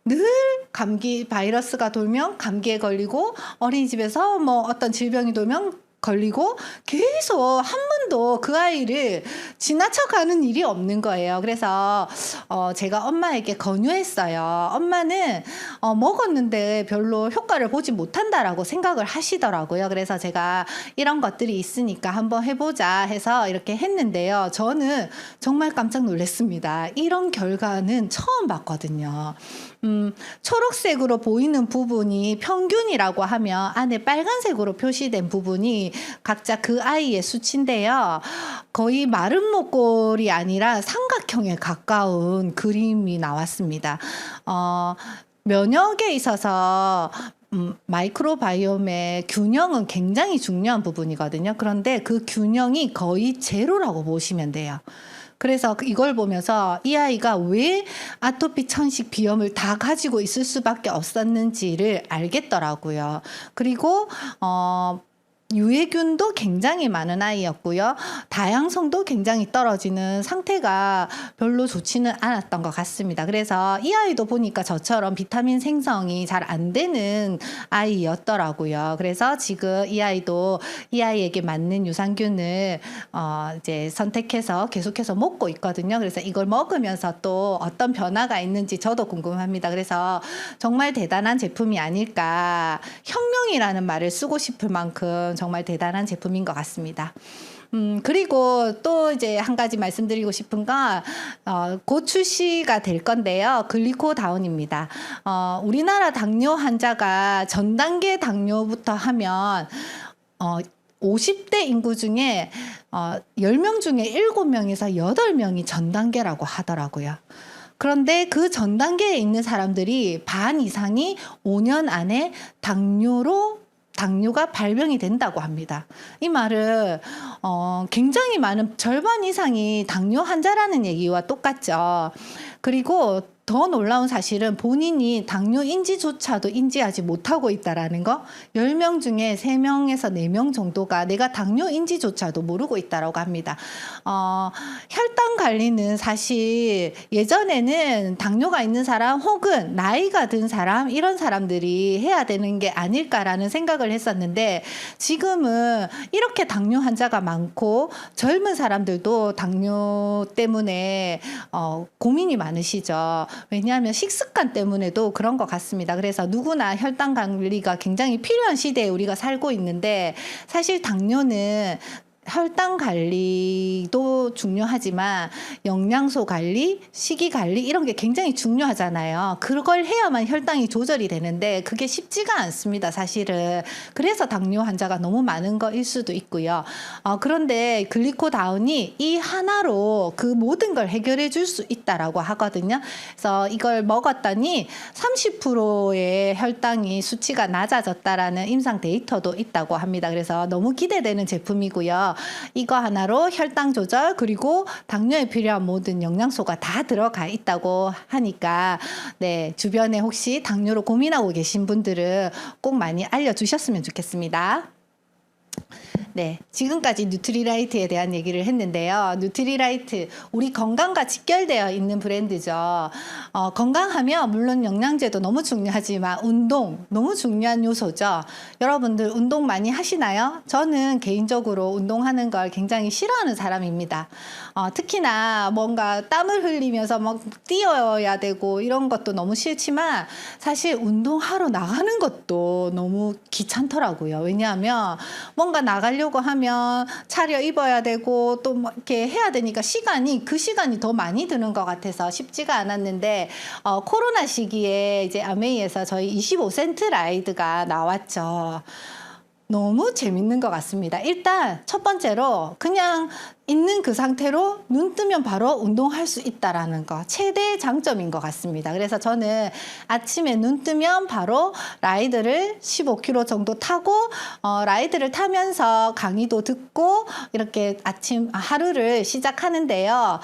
늘 감기 바이러스가 돌면 감기에 걸리고 어린이집에서 뭐 어떤 질병이 돌면 걸리고 계속 한 번도 그 아이를 지나쳐가는 일이 없는 거예요. 그래서 제가 엄마에게 권유했어요. 엄마는 먹었는데 별로 효과를 보지 못한다라고 생각을 하시더라고요. 그래서 제가 이런 것들이 있으니까 한번 해보자 해서 이렇게 했는데요. 저는 정말 깜짝 놀랐습니다. 이런 결과는 처음 봤거든요. 초록색으로 보이는 부분이 평균이라고 하면 안에 빨간색으로 표시된 부분이 각자 그 아이의 수치인데요. 거의 마른 목골이 아니라 삼각형에 가까운 그림이 나왔습니다. 면역에 있어서 마이크로바이옴의 균형은 굉장히 중요한 부분이거든요. 그런데 그 균형이 거의 제로라고 보시면 돼요. 그래서 이걸 보면서 이 아이가 왜 아토피, 천식, 비염을 다 가지고 있을 수밖에 없었는지를 알겠더라고요. 그리고 유해균도 굉장히 많은 아이였고요. 다양성도 굉장히 떨어지는 상태가 별로 좋지는 않았던 것 같습니다. 그래서 이 아이도 보니까 저처럼 비타민 생성이 잘 안 되는 아이였더라고요. 그래서 지금 이 아이도 이 아이에게 맞는 유산균을 이제 선택해서 계속해서 먹고 있거든요. 그래서 이걸 먹으면서 또 어떤 변화가 있는지 저도 궁금합니다. 그래서 정말 대단한 제품이 아닐까. 혁명이라는 말을 쓰고 싶을 만큼 정말 대단한 제품인 것 같습니다. 그리고 또 이제 한 가지 말씀드리고 싶은 건 곧 출시가 될 건데요. 글리코다운입니다. 우리나라 당뇨 환자가 전 단계 당뇨부터 하면 50대 인구 중에 10명 중에 7명에서 8명이 전 단계라고 하더라고요. 그런데 그 전 단계에 있는 사람들이 반 이상이 5년 안에 당뇨가 발병이 된다고 합니다. 이 말은 굉장히 많은 절반 이상이 당뇨 환자라는 얘기와 똑같죠. 그리고 더 놀라운 사실은 본인이 당뇨인지조차도 인지하지 못하고 있다라는 거. 10명 중에 3명에서 4명 정도가 내가 당뇨인지조차도 모르고 있다라고 합니다. 혈당 관리는 사실 예전에는 당뇨가 있는 사람 혹은 나이가 든 사람 이런 사람들이 해야 되는 게 아닐까라는 생각을 했었는데 지금은 이렇게 당뇨 환자가 많고 젊은 사람들도 당뇨 때문에 고민이 많으시죠. 왜냐하면 식습관 때문에도 그런 것 같습니다. 그래서 누구나 혈당 관리가 굉장히 필요한 시대에 우리가 살고 있는데 사실 당뇨는 혈당 관리도 중요하지만 영양소 관리, 식이 관리 이런 게 굉장히 중요하잖아요. 그걸 해야만 혈당이 조절이 되는데 그게 쉽지가 않습니다, 사실은. 그래서 당뇨 환자가 너무 많은 거일 수도 있고요. 그런데 글리코다운이 이 하나로 그 모든 걸 해결해 줄 수 있다라고 하거든요. 그래서 이걸 먹었더니 30%의 혈당이 수치가 낮아졌다라는 임상 데이터도 있다고 합니다. 그래서 너무 기대되는 제품이고요. 이거 하나로 혈당 조절 그리고 당뇨에 필요한 모든 영양소가 다 들어가 있다고 하니까 네, 주변에 혹시 당뇨로 고민하고 계신 분들은 꼭 많이 알려주셨으면 좋겠습니다. 네, 지금까지 뉴트리라이트에 대한 얘기를 했는데요. 뉴트리라이트, 우리 건강과 직결되어 있는 브랜드죠. 건강하면 물론 영양제도 너무 중요하지만 운동 너무 중요한 요소죠. 여러분들 운동 많이 하시나요? 저는 개인적으로 운동하는 걸 굉장히 싫어하는 사람입니다. 특히나 뭔가 땀을 흘리면서 막 뛰어야 되고 이런 것도 너무 싫지만 사실 운동하러 나가는 것도 너무 귀찮더라고요. 왜냐하면 뭔가 나가려고 하면 차려 입어야 되고 또 뭐 이렇게 해야 되니까 그 시간이 더 많이 드는 것 같아서 쉽지가 않았는데 코로나 시기에 이제 아메이에서 저희 25센트 라이드가 나왔죠. 너무 재밌는 것 같습니다. 일단 첫 번째로 그냥 있는 그 상태로 눈 뜨면 바로 운동할 수 있다라는 거 최대 장점인 것 같습니다. 그래서 저는 아침에 눈 뜨면 바로 라이드를 15km 정도 타고 라이드를 타면서 강의도 듣고 이렇게 아침 하루를 시작하는데요.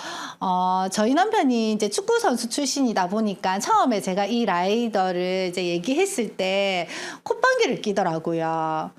저희 남편이 이제 축구 선수 출신이다 보니까 처음에 제가 이 라이더를 이제 얘기했을 때 콧방귀를 끼더라고요.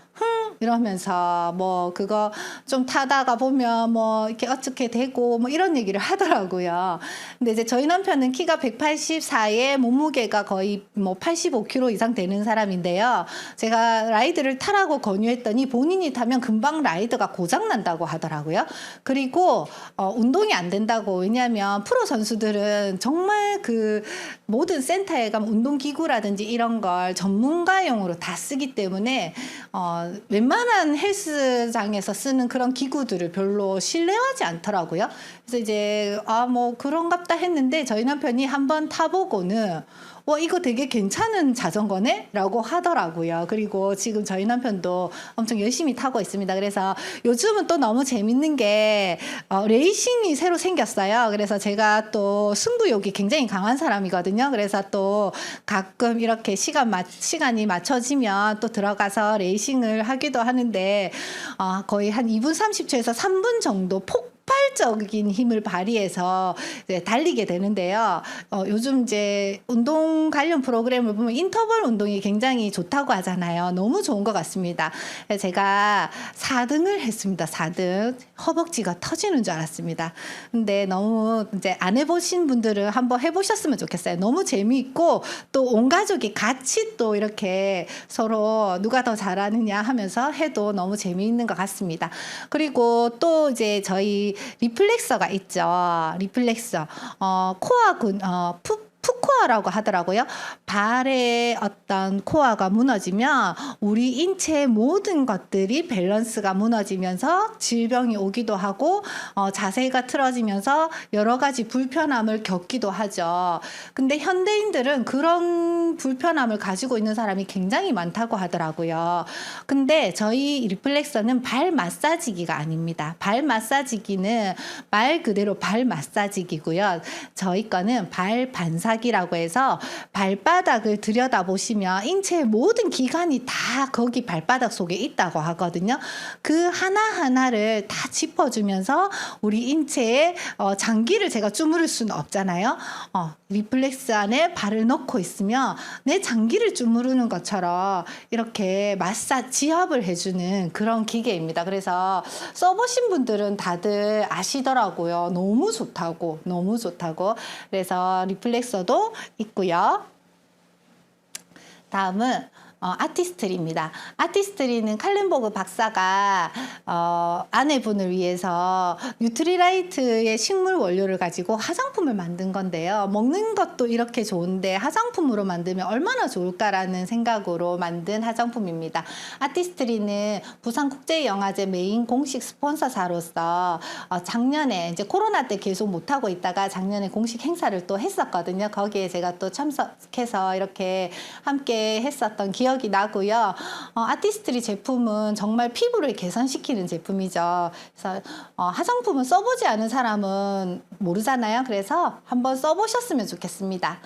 이러면서 뭐 그거 좀 타다가 보면 뭐 이렇게 어떻게 되고 뭐 이런 얘기를 하더라고요. 근데 이제 저희 남편은 키가 184에 몸무게가 거의 뭐 85kg 이상 되는 사람인데요. 제가 라이드를 타라고 권유했더니 본인이 타면 금방 라이드가 고장 난다고 하더라고요. 그리고 운동이 안 된다고. 왜냐하면 프로 선수들은 정말 그 모든 센터에 가면 운동기구라든지 이런 걸 전문가용으로 다 쓰기 때문에 웬만한 헬스장에서 쓰는 그런 기구들을 별로 신뢰하지 않더라고요. 그래서 이제 뭐 그런갑다 했는데 저희 남편이 한번 타보고는 이거 되게 괜찮은 자전거네? 라고 하더라고요. 그리고 지금 저희 남편도 엄청 열심히 타고 있습니다. 그래서 요즘은 또 너무 재밌는 게 레이싱이 새로 생겼어요. 그래서 제가 또 승부욕이 굉장히 강한 사람이거든요. 그래서 또 가끔 이렇게 시간이 맞춰지면 또 들어가서 레이싱을 하기도 하는데 거의 한 2분 30초에서 3분 정도 폭발적인 힘을 발휘해서 이제 달리게 되는데요. 요즘 이제 운동 관련 프로그램을 보면 인터벌 운동이 굉장히 좋다고 하잖아요. 너무 좋은 것 같습니다. 제가 4등을 했습니다. 4등. 허벅지가 터지는 줄 알았습니다. 근데 너무 이제 안 해보신 분들은 한번 해보셨으면 좋겠어요. 너무 재미있고 또 온 가족이 같이 또 이렇게 서로 누가 더 잘하느냐 하면서 해도 너무 재미있는 것 같습니다. 그리고 또 이제 저희 리플렉서가 있죠. 리플렉서. 코어근, 푸코어라고 하더라고요. 발의 어떤 코어가 무너지면 우리 인체의 모든 것들이 밸런스가 무너지면서 질병이 오기도 하고 자세가 틀어지면서 여러 가지 불편함을 겪기도 하죠. 근데 현대인들은 그런 불편함을 가지고 있는 사람이 굉장히 많다고 하더라고요. 근데 저희 리플렉서는 발 마사지기가 아닙니다. 발 마사지기는 말 그대로 발 마사지기고요. 저희 거는 발 반사기라고 해서 발바닥을 들여다보시면 인체의 모든 기관이 다 거기 발바닥 속에 있다고 하거든요. 그 하나하나를 다 짚어주면서 우리 인체에 장기를 제가 주무를 수는 없잖아요. 리플렉스 안에 발을 넣고 있으면 내 장기를 주무르는 것처럼 이렇게 지압을 해주는 그런 기계입니다. 그래서 써보신 분들은 다들 아시더라고요. 너무 좋다고, 너무 좋다고. 그래서 리플렉서도 있고요. 다음은 아티스트리입니다. 아티스트리는 칼렌보그 박사가 아내분을 위해서 뉴트리라이트의 식물 원료를 가지고 화장품을 만든 건데요. 먹는 것도 이렇게 좋은데 화장품으로 만들면 얼마나 좋을까라는 생각으로 만든 화장품입니다. 아티스트리는 부산국제영화제 메인 공식 스폰서사로서 작년에 이제 코로나 때 계속 못하고 있다가 작년에 공식 행사를 또 했었거든요. 거기에 제가 또 참석해서 이렇게 함께 했었던 기억이 나고요. 아티스트리 제품은 정말 피부를 개선시키는 제품이죠. 그래서 화장품은 써보지 않은 사람은 모르잖아요. 그래서 한번 써보셨으면 좋겠습니다.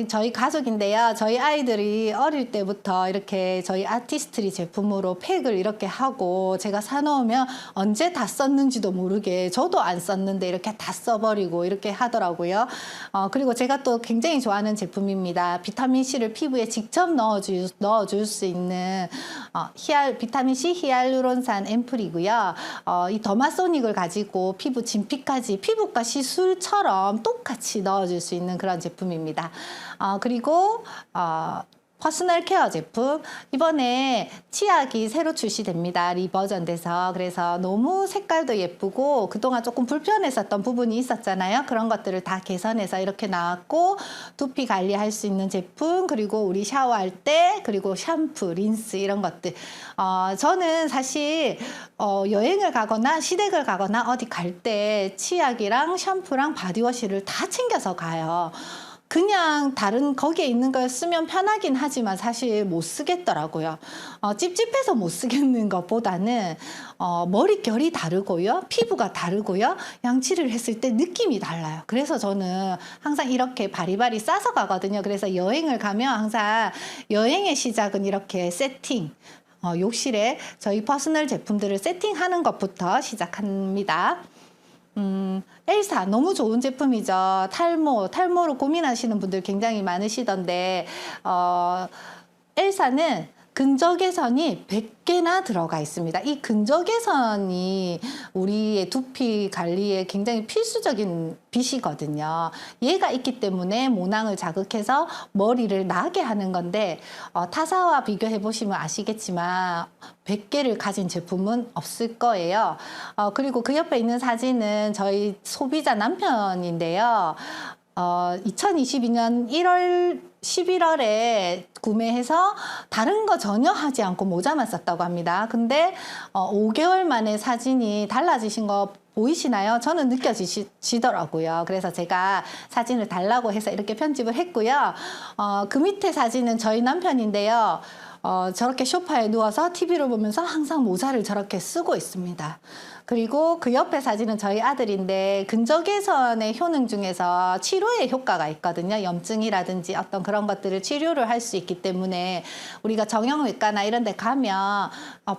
저희 가족인데요. 저희 아이들이 어릴 때부터 이렇게 저희 아티스트리 제품으로 팩을 이렇게 하고 제가 사놓으면 언제 다 썼는지도 모르게 저도 안 썼는데 이렇게 다 써버리고 이렇게 하더라고요. 그리고 제가 또 굉장히 좋아하는 제품입니다. 비타민C를 피부에 직접 넣어줄 수 있는 비타민C 히알루론산 앰플이고요. 이 더마소닉을 가지고 피부 진피까지 피부과 시술처럼 똑같이 넣어줄 수 있는 그런 제품입니다. 그리고 퍼스널 케어 제품 이번에 치약이 새로 출시됩니다. 리버전 돼서. 그래서 너무 색깔도 예쁘고 그동안 조금 불편했었던 부분이 있었잖아요. 그런 것들을 다 개선해서 이렇게 나왔고 두피 관리할 수 있는 제품 그리고 우리 샤워할 때 그리고 샴푸, 린스 이런 것들 저는 사실 여행을 가거나 시댁을 가거나 어디 갈 때 치약이랑 샴푸랑 바디워시를 다 챙겨서 가요. 그냥 다른 거기에 있는 걸 쓰면 편하긴 하지만 사실 못 쓰겠더라고요. 찝찝해서 못 쓰겠는 것보다는 머릿결이 다르고요. 피부가 다르고요. 양치를 했을 때 느낌이 달라요. 그래서 저는 항상 이렇게 바리바리 싸서 가거든요. 그래서 여행을 가면 항상 여행의 시작은 이렇게 세팅 욕실에 저희 퍼스널 제품들을 세팅하는 것부터 시작합니다. 엘사 너무 좋은 제품이죠. 탈모로 고민하시는 분들 굉장히 많으시던데 엘사는 근적외선이 100개나 들어가 있습니다. 이 근적외선이 우리의 두피 관리에 굉장히 필수적인 빛이거든요. 얘가 있기 때문에 모낭을 자극해서 머리를 나게 하는 건데 타사와 비교해 보시면 아시겠지만 100개를 가진 제품은 없을 거예요. 그리고 그 옆에 있는 사진은 저희 소비자 남편인데요. 2022년 11월에 구매해서 다른 거 전혀 하지 않고 모자만 썼다고 합니다. 근데 5개월 만에 사진이 달라지신 거 보이시나요? 저는 느껴지더라고요. 그래서 제가 사진을 달라고 해서 이렇게 편집을 했고요. 그 밑에 사진은 저희 남편인데요. 저렇게 소파에 누워서 TV를 보면서 항상 모자를 저렇게 쓰고 있습니다. 그리고 그 옆에 사진은 저희 아들인데 근적외선의 효능 중에서 치료에 효과가 있거든요. 염증이라든지 어떤 그런 것들을 치료를 할 수 있기 때문에 우리가 정형외과나 이런 데 가면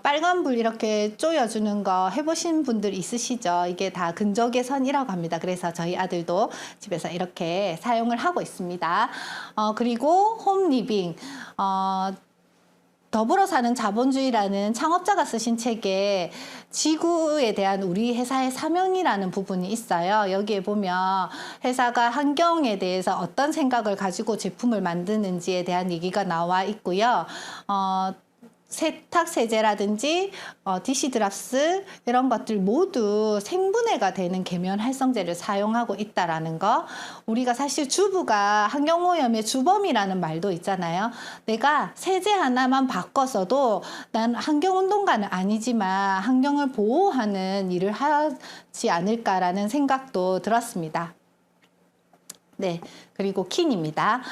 빨간불 이렇게 쪼여주는 거 해보신 분들 있으시죠? 이게 다 근적외선이라고 합니다. 그래서 저희 아들도 집에서 이렇게 사용을 하고 있습니다. 그리고 홈리빙 더불어 사는 자본주의라는 창업자가 쓰신 책에 지구에 대한 우리 회사의 사명이라는 부분이 있어요. 여기에 보면 회사가 환경에 대해서 어떤 생각을 가지고 제품을 만드는지에 대한 얘기가 나와 있고요. 세탁 세제라든지 디시 드랍스 이런 것들 모두 생분해가 되는 계면 활성제를 사용하고 있다라는 거. 우리가 사실 주부가 환경오염의 주범이라는 말도 있잖아요. 내가 세제 하나만 바꿔서도 난 환경운동가는 아니지만 환경을 보호하는 일을 하지 않을까라는 생각도 들었습니다. 네, 그리고 킨입니다.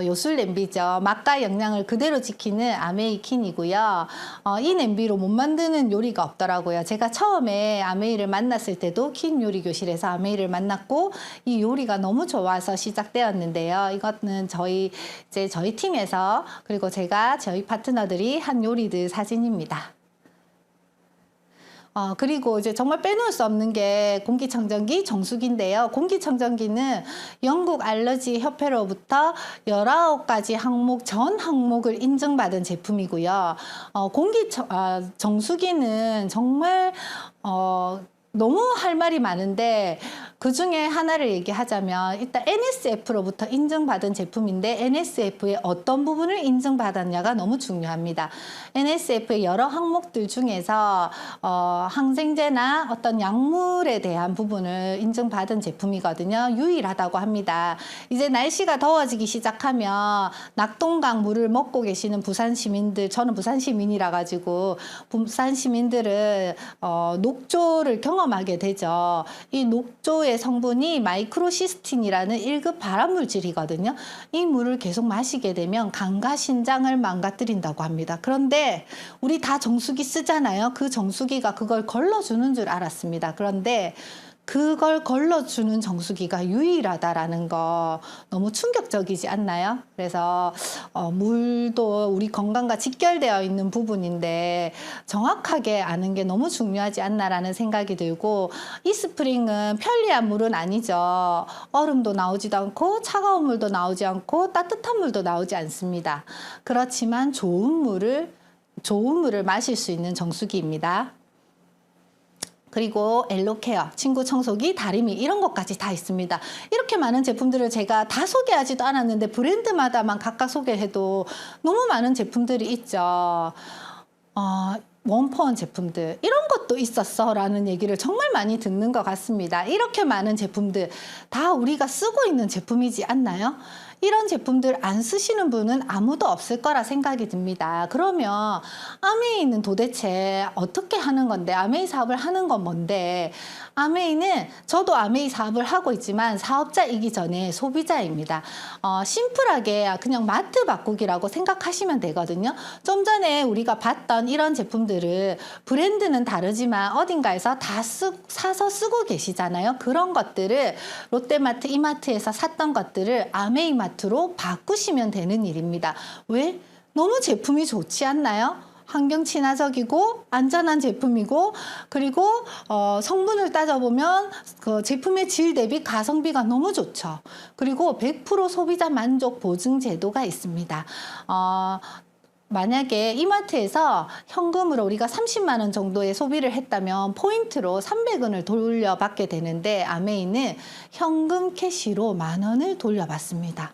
요술 냄비죠. 맛과 영양을 그대로 지키는 아메이 킨이고요. 이 냄비로 못 만드는 요리가 없더라고요. 제가 처음에 아메이를 만났을 때도 킨 요리 교실에서 아메이를 만났고 이 요리가 너무 좋아서 시작되었는데요. 이거는 저희 팀에서 그리고 저희 파트너들이 한 요리들 사진입니다. 그리고 이제 정말 빼놓을 수 없는 게 공기청정기 정수기인데요. 공기청정기는 영국 알러지 협회로부터 19가지 항목 전 항목을 인증받은 제품이고요. 정수기는 정말 너무 할 말이 많은데 그 중에 하나를 얘기하자면 일단 NSF로부터 인증받은 제품인데 NSF의 어떤 부분을 인증받았냐가 너무 중요합니다. NSF의 여러 항목들 중에서 항생제나 어떤 약물에 대한 부분을 인증받은 제품이거든요. 유일하다고 합니다. 이제 날씨가 더워지기 시작하면 낙동강 물을 먹고 계시는 부산 시민들, 저는 부산 시민이라 가지고 부산 시민들은 녹조를 경험하게 되죠. 이 녹조의 성분이 마이크로시스틴이라는 1급 발암물질이거든요. 이 물을 계속 마시게 되면 간과 신장을 망가뜨린다고 합니다. 그런데 우리 다 정수기 쓰잖아요. 그 정수기가 그걸 걸러주는 줄 알았습니다. 그런데 그걸 걸러주는 정수기가 유일하다라는 거 너무 충격적이지 않나요? 그래서 물도 우리 건강과 직결되어 있는 부분인데 정확하게 아는 게 너무 중요하지 않나라는 생각이 들고 이 스프링은 편리한 물은 아니죠. 얼음도 나오지도 않고 차가운 물도 나오지 않고 따뜻한 물도 나오지 않습니다. 그렇지만 좋은 물을 마실 수 있는 정수기입니다. 그리고 엘로케어, 친구 청소기, 다리미 이런 것까지 다 있습니다. 이렇게 많은 제품들을 제가 다 소개하지도 않았는데 브랜드마다만 각각 소개해도 너무 많은 제품들이 있죠. 원포원 제품들 이런 것도 있었어 라는 얘기를 정말 많이 듣는 것 같습니다. 이렇게 많은 제품들 다 우리가 쓰고 있는 제품이지 않나요? 이런 제품들 안 쓰시는 분은 아무도 없을 거라 생각이 듭니다. 그러면 아메이는 도대체 어떻게 하는 건데, 아메이 사업을 하는 건 뭔데? 아메이는 저도 아메이 사업을 하고 있지만 사업자이기 전에 소비자입니다. 심플하게 그냥 마트 바꾸기라고 생각하시면 되거든요. 좀 전에 우리가 봤던 이런 제품들을 브랜드는 다르지만 어딘가에서 다 사서 쓰고 계시잖아요. 그런 것들을 롯데마트, 이마트에서 샀던 것들을 아메이 마트로 바꾸시면 되는 일입니다. 왜? 너무 제품이 좋지 않나요? 환경 친화적이고 안전한 제품이고 그리고 성분을 따져보면 그 제품의 질 대비 가성비가 너무 좋죠. 그리고 100% 소비자 만족 보증 제도가 있습니다. 만약에 이마트에서 현금으로 우리가 30만 원 정도의 소비를 했다면 포인트로 300원을 돌려받게 되는데 아메이는 현금 캐시로 10,000원을 돌려받습니다.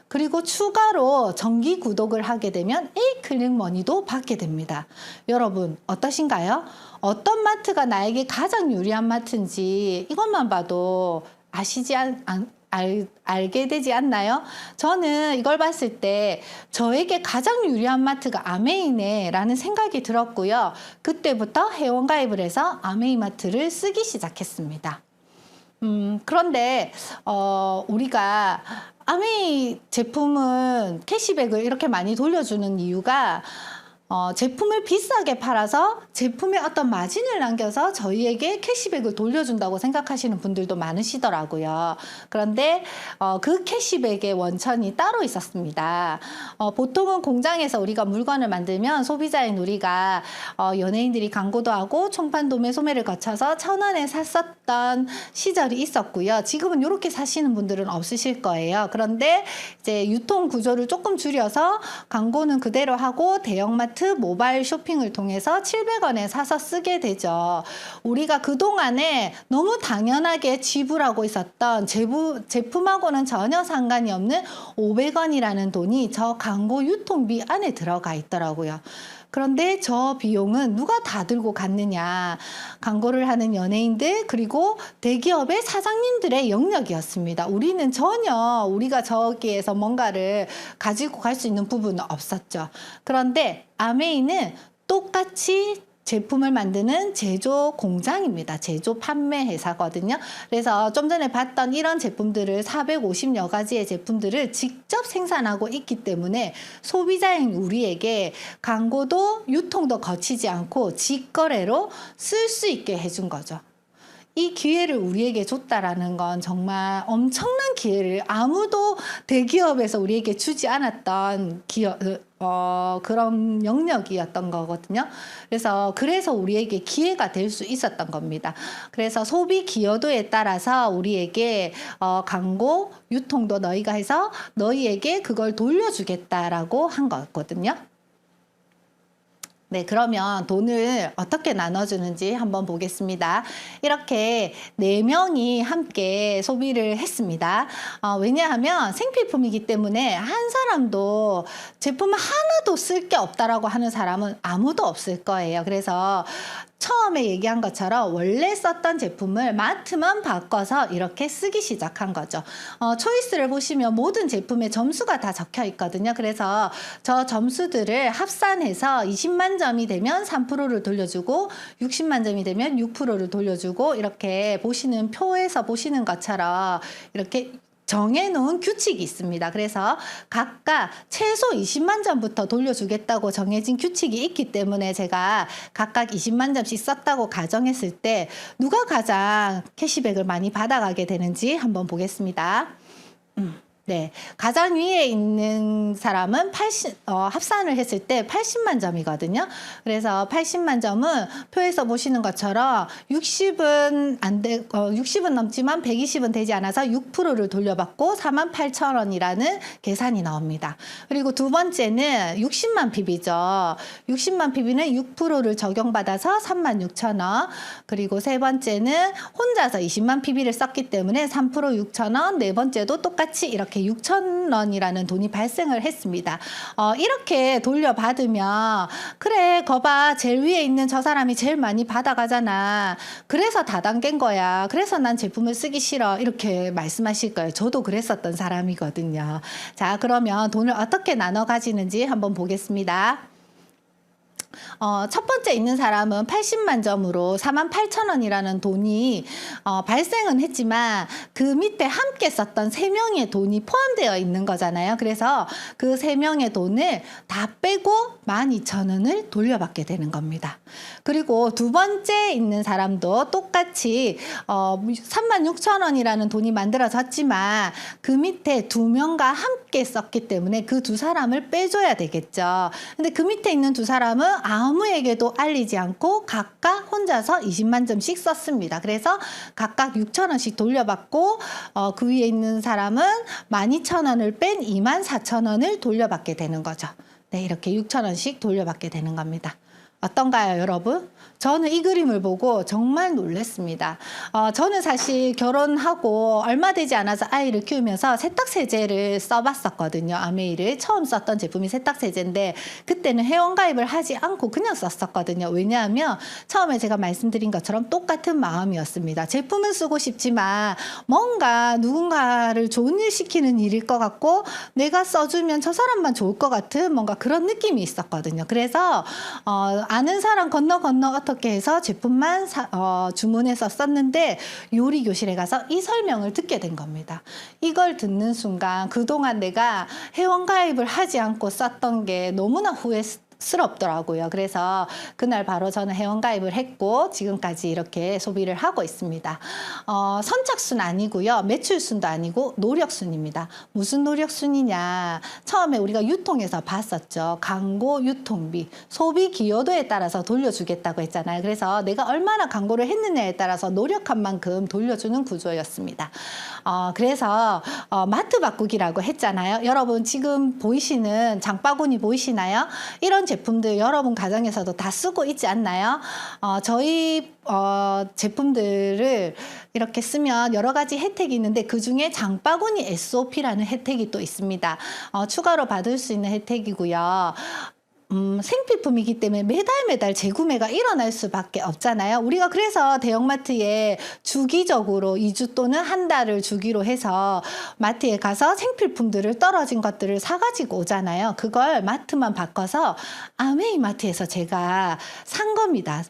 그리고 추가로 정기 구독을 하게 되면 A클릭 머니도 받게 됩니다. 여러분 어떠신가요? 어떤 마트가 나에게 가장 유리한 마트인지 이것만 봐도 알게 되지 않나요? 저는 이걸 봤을 때 저에게 가장 유리한 마트가 아메이네 라는 생각이 들었고요. 그때부터 회원가입을 해서 아메이 마트를 쓰기 시작했습니다. 그런데 우리가 아메이 제품은 캐시백을 이렇게 많이 돌려주는 이유가 제품을 비싸게 팔아서 제품에 어떤 마진을 남겨서 저희에게 캐시백을 돌려준다고 생각하시는 분들도 많으시더라고요. 그런데 그 캐시백의 원천이 따로 있었습니다. 보통은 공장에서 우리가 물건을 만들면 소비자인 우리가 연예인들이 광고도 하고 총판 도매 소매를 거쳐서 1,000원에 샀었던 시절이 있었고요. 지금은 이렇게 사시는 분들은 없으실 거예요. 그런데 이제 유통 구조를 조금 줄여서 광고는 그대로 하고 대형마트 모바일 쇼핑을 통해서 700원에 사서 쓰게 되죠. 우리가 그동안에 너무 당연하게 지불하고 있었던 제품하고는 전혀 상관이 없는 500원이라는 돈이 저 광고 유통비 안에 들어가 있더라고요. 그런데 저 비용은 누가 다 들고 갔느냐? 광고를 하는 연예인들 그리고 대기업의 사장님들의 영역이었습니다. 우리는 전혀 우리가 저기에서 뭔가를 가지고 갈 수 있는 부분은 없었죠. 그런데 아메이는 똑같이 제품을 만드는 제조 공장입니다. 제조 판매 회사거든요. 그래서 좀 전에 봤던 이런 제품들을 450여 가지의 제품들을 직접 생산하고 있기 때문에 소비자인 우리에게 광고도 유통도 거치지 않고 직거래로 쓸 수 있게 해준 거죠. 이 기회를 우리에게 줬다라는 건 정말 엄청난 기회를 아무도 대기업에서 우리에게 주지 않았던 그런 영역이었던 거거든요. 그래서 우리에게 기회가 될 수 있었던 겁니다. 그래서 소비 기여도에 따라서 우리에게 광고 유통도 너희가 해서 너희에게 그걸 돌려주겠다라고 한 거거든요. 네, 그러면 돈을 어떻게 나눠주는지 한번 보겠습니다. 이렇게 4명이 함께 소비를 했습니다. 왜냐하면 생필품이기 때문에 한 사람도 제품을 하나도 쓸 게 없다라고 하는 사람은 아무도 없을 거예요. 그래서 처음에 얘기한 것처럼 원래 썼던 제품을 마트만 바꿔서 이렇게 쓰기 시작한 거죠. 초이스를 보시면 모든 제품에 점수가 다 적혀 있거든요. 그래서 저 점수들을 합산해서 20만 점이 되면 3%를 돌려주고 60만 점이 되면 6%를 돌려주고 이렇게 보시는 표에서 보시는 것처럼 이렇게 정해놓은 규칙이 있습니다. 그래서 각각 최소 20만 점부터 돌려주겠다고 정해진 규칙이 있기 때문에 제가 각각 20만 점씩 썼다고 가정했을 때 누가 가장 캐시백을 많이 받아가게 되는지 한번 보겠습니다. 네, 가장 위에 있는 사람은 합산을 했을 때 80만 점이거든요. 그래서 80만 점은 표에서 보시는 것처럼 60은 넘지만 120은 되지 않아서 6%를 돌려받고 48,000원이라는 계산이 나옵니다. 그리고 두 번째는 60만 PB죠. 60만 PB는 6%를 적용받아서 36,000원. 그리고 세 번째는 혼자서 20만 PB를 썼기 때문에 3% 6,000원. 네 번째도 똑같이 이렇게 6,000원이라는 돈이 발생을 했습니다. 이렇게 돌려받으면 그래 거봐 제일 위에 있는 저 사람이 제일 많이 받아가잖아. 그래서 다단계인 거야. 그래서 난 제품을 쓰기 싫어. 이렇게 말씀하실 거예요. 저도 그랬었던 사람이거든요. 자, 그러면 돈을 어떻게 나눠 가지는지 한번 보겠습니다. 첫 번째 있는 사람은 80만 점으로 48,000원이라는 돈이 발생은 했지만 그 밑에 함께 썼던 3명의 돈이 포함되어 있는 거잖아요. 그래서 그 3명의 돈을 다 빼고 12,000원을 돌려받게 되는 겁니다. 그리고 두 번째 있는 사람도 똑같이 36,000원이라는 돈이 만들어졌지만 그 밑에 2명과 함께 썼기 때문에 그 두 사람을 빼줘야 되겠죠. 근데 그 밑에 있는 두 사람은 아무에게도 알리지 않고 각각 혼자서 20만 점씩 썼습니다. 그래서 각각 6,000원씩 돌려받고 그 위에 있는 사람은 12,000원을 뺀 24,000원을 돌려받게 되는 거죠. 네, 이렇게 6,000원씩 돌려받게 되는 겁니다. 어떤가요, 여러분? 저는 이 그림을 보고 정말 놀랐습니다. 저는 사실 결혼하고 얼마 되지 않아서 아이를 키우면서 세탁세제를 써봤었거든요. 아메이를 처음 썼던 제품이 세탁세제인데 그때는 회원가입을 하지 않고 그냥 썼었거든요. 왜냐하면 처음에 제가 말씀드린 것처럼 똑같은 마음이었습니다. 제품은 쓰고 싶지만 뭔가 누군가를 좋은 일 시키는 일일 것 같고 내가 써주면 저 사람만 좋을 것 같은 뭔가 그런 느낌이 있었거든요. 그래서 아는 사람 건너 어떻게 해서 제품만 주문해서 썼는데 요리교실에 가서 이 설명을 듣게 된 겁니다. 이걸 듣는 순간 그동안 내가 회원가입을 하지 않고 썼던 게 너무나 후회스럽더라고요. 그래서 그날 바로 저는 회원가입을 했고 지금까지 이렇게 소비를 하고 있습니다. 선착순 아니고요. 매출순도 아니고 노력순입니다. 무슨 노력순이냐. 처음에 우리가 유통에서 봤었죠. 광고 유통비, 소비 기여도에 따라서 돌려주겠다고 했잖아요. 그래서 내가 얼마나 광고를 했느냐에 따라서 노력한 만큼 돌려주는 구조였습니다. 그래서 마트 바꾸기라고 했잖아요. 여러분 지금 보이시는 장바구니 보이시나요? 이런 제품들 여러분 가정에서도 다 쓰고 있지 않나요? 저희 제품들을 이렇게 쓰면 여러 가지 혜택이 있는데 그중에 장바구니 SOP라는 혜택이 또 있습니다. 추가로 받을 수 있는 혜택이고요. 생필품이기 때문에 매달 재구매가 일어날 수밖에 없잖아요. 우리가 그래서 대형마트에 주기적으로 2주 또는 한 달을 주기로 해서 마트에 가서 생필품들을 떨어진 것들을 사가지고 오잖아요. 그걸 마트만 바꿔서 아메이 마트에서 제가 산 겁니다.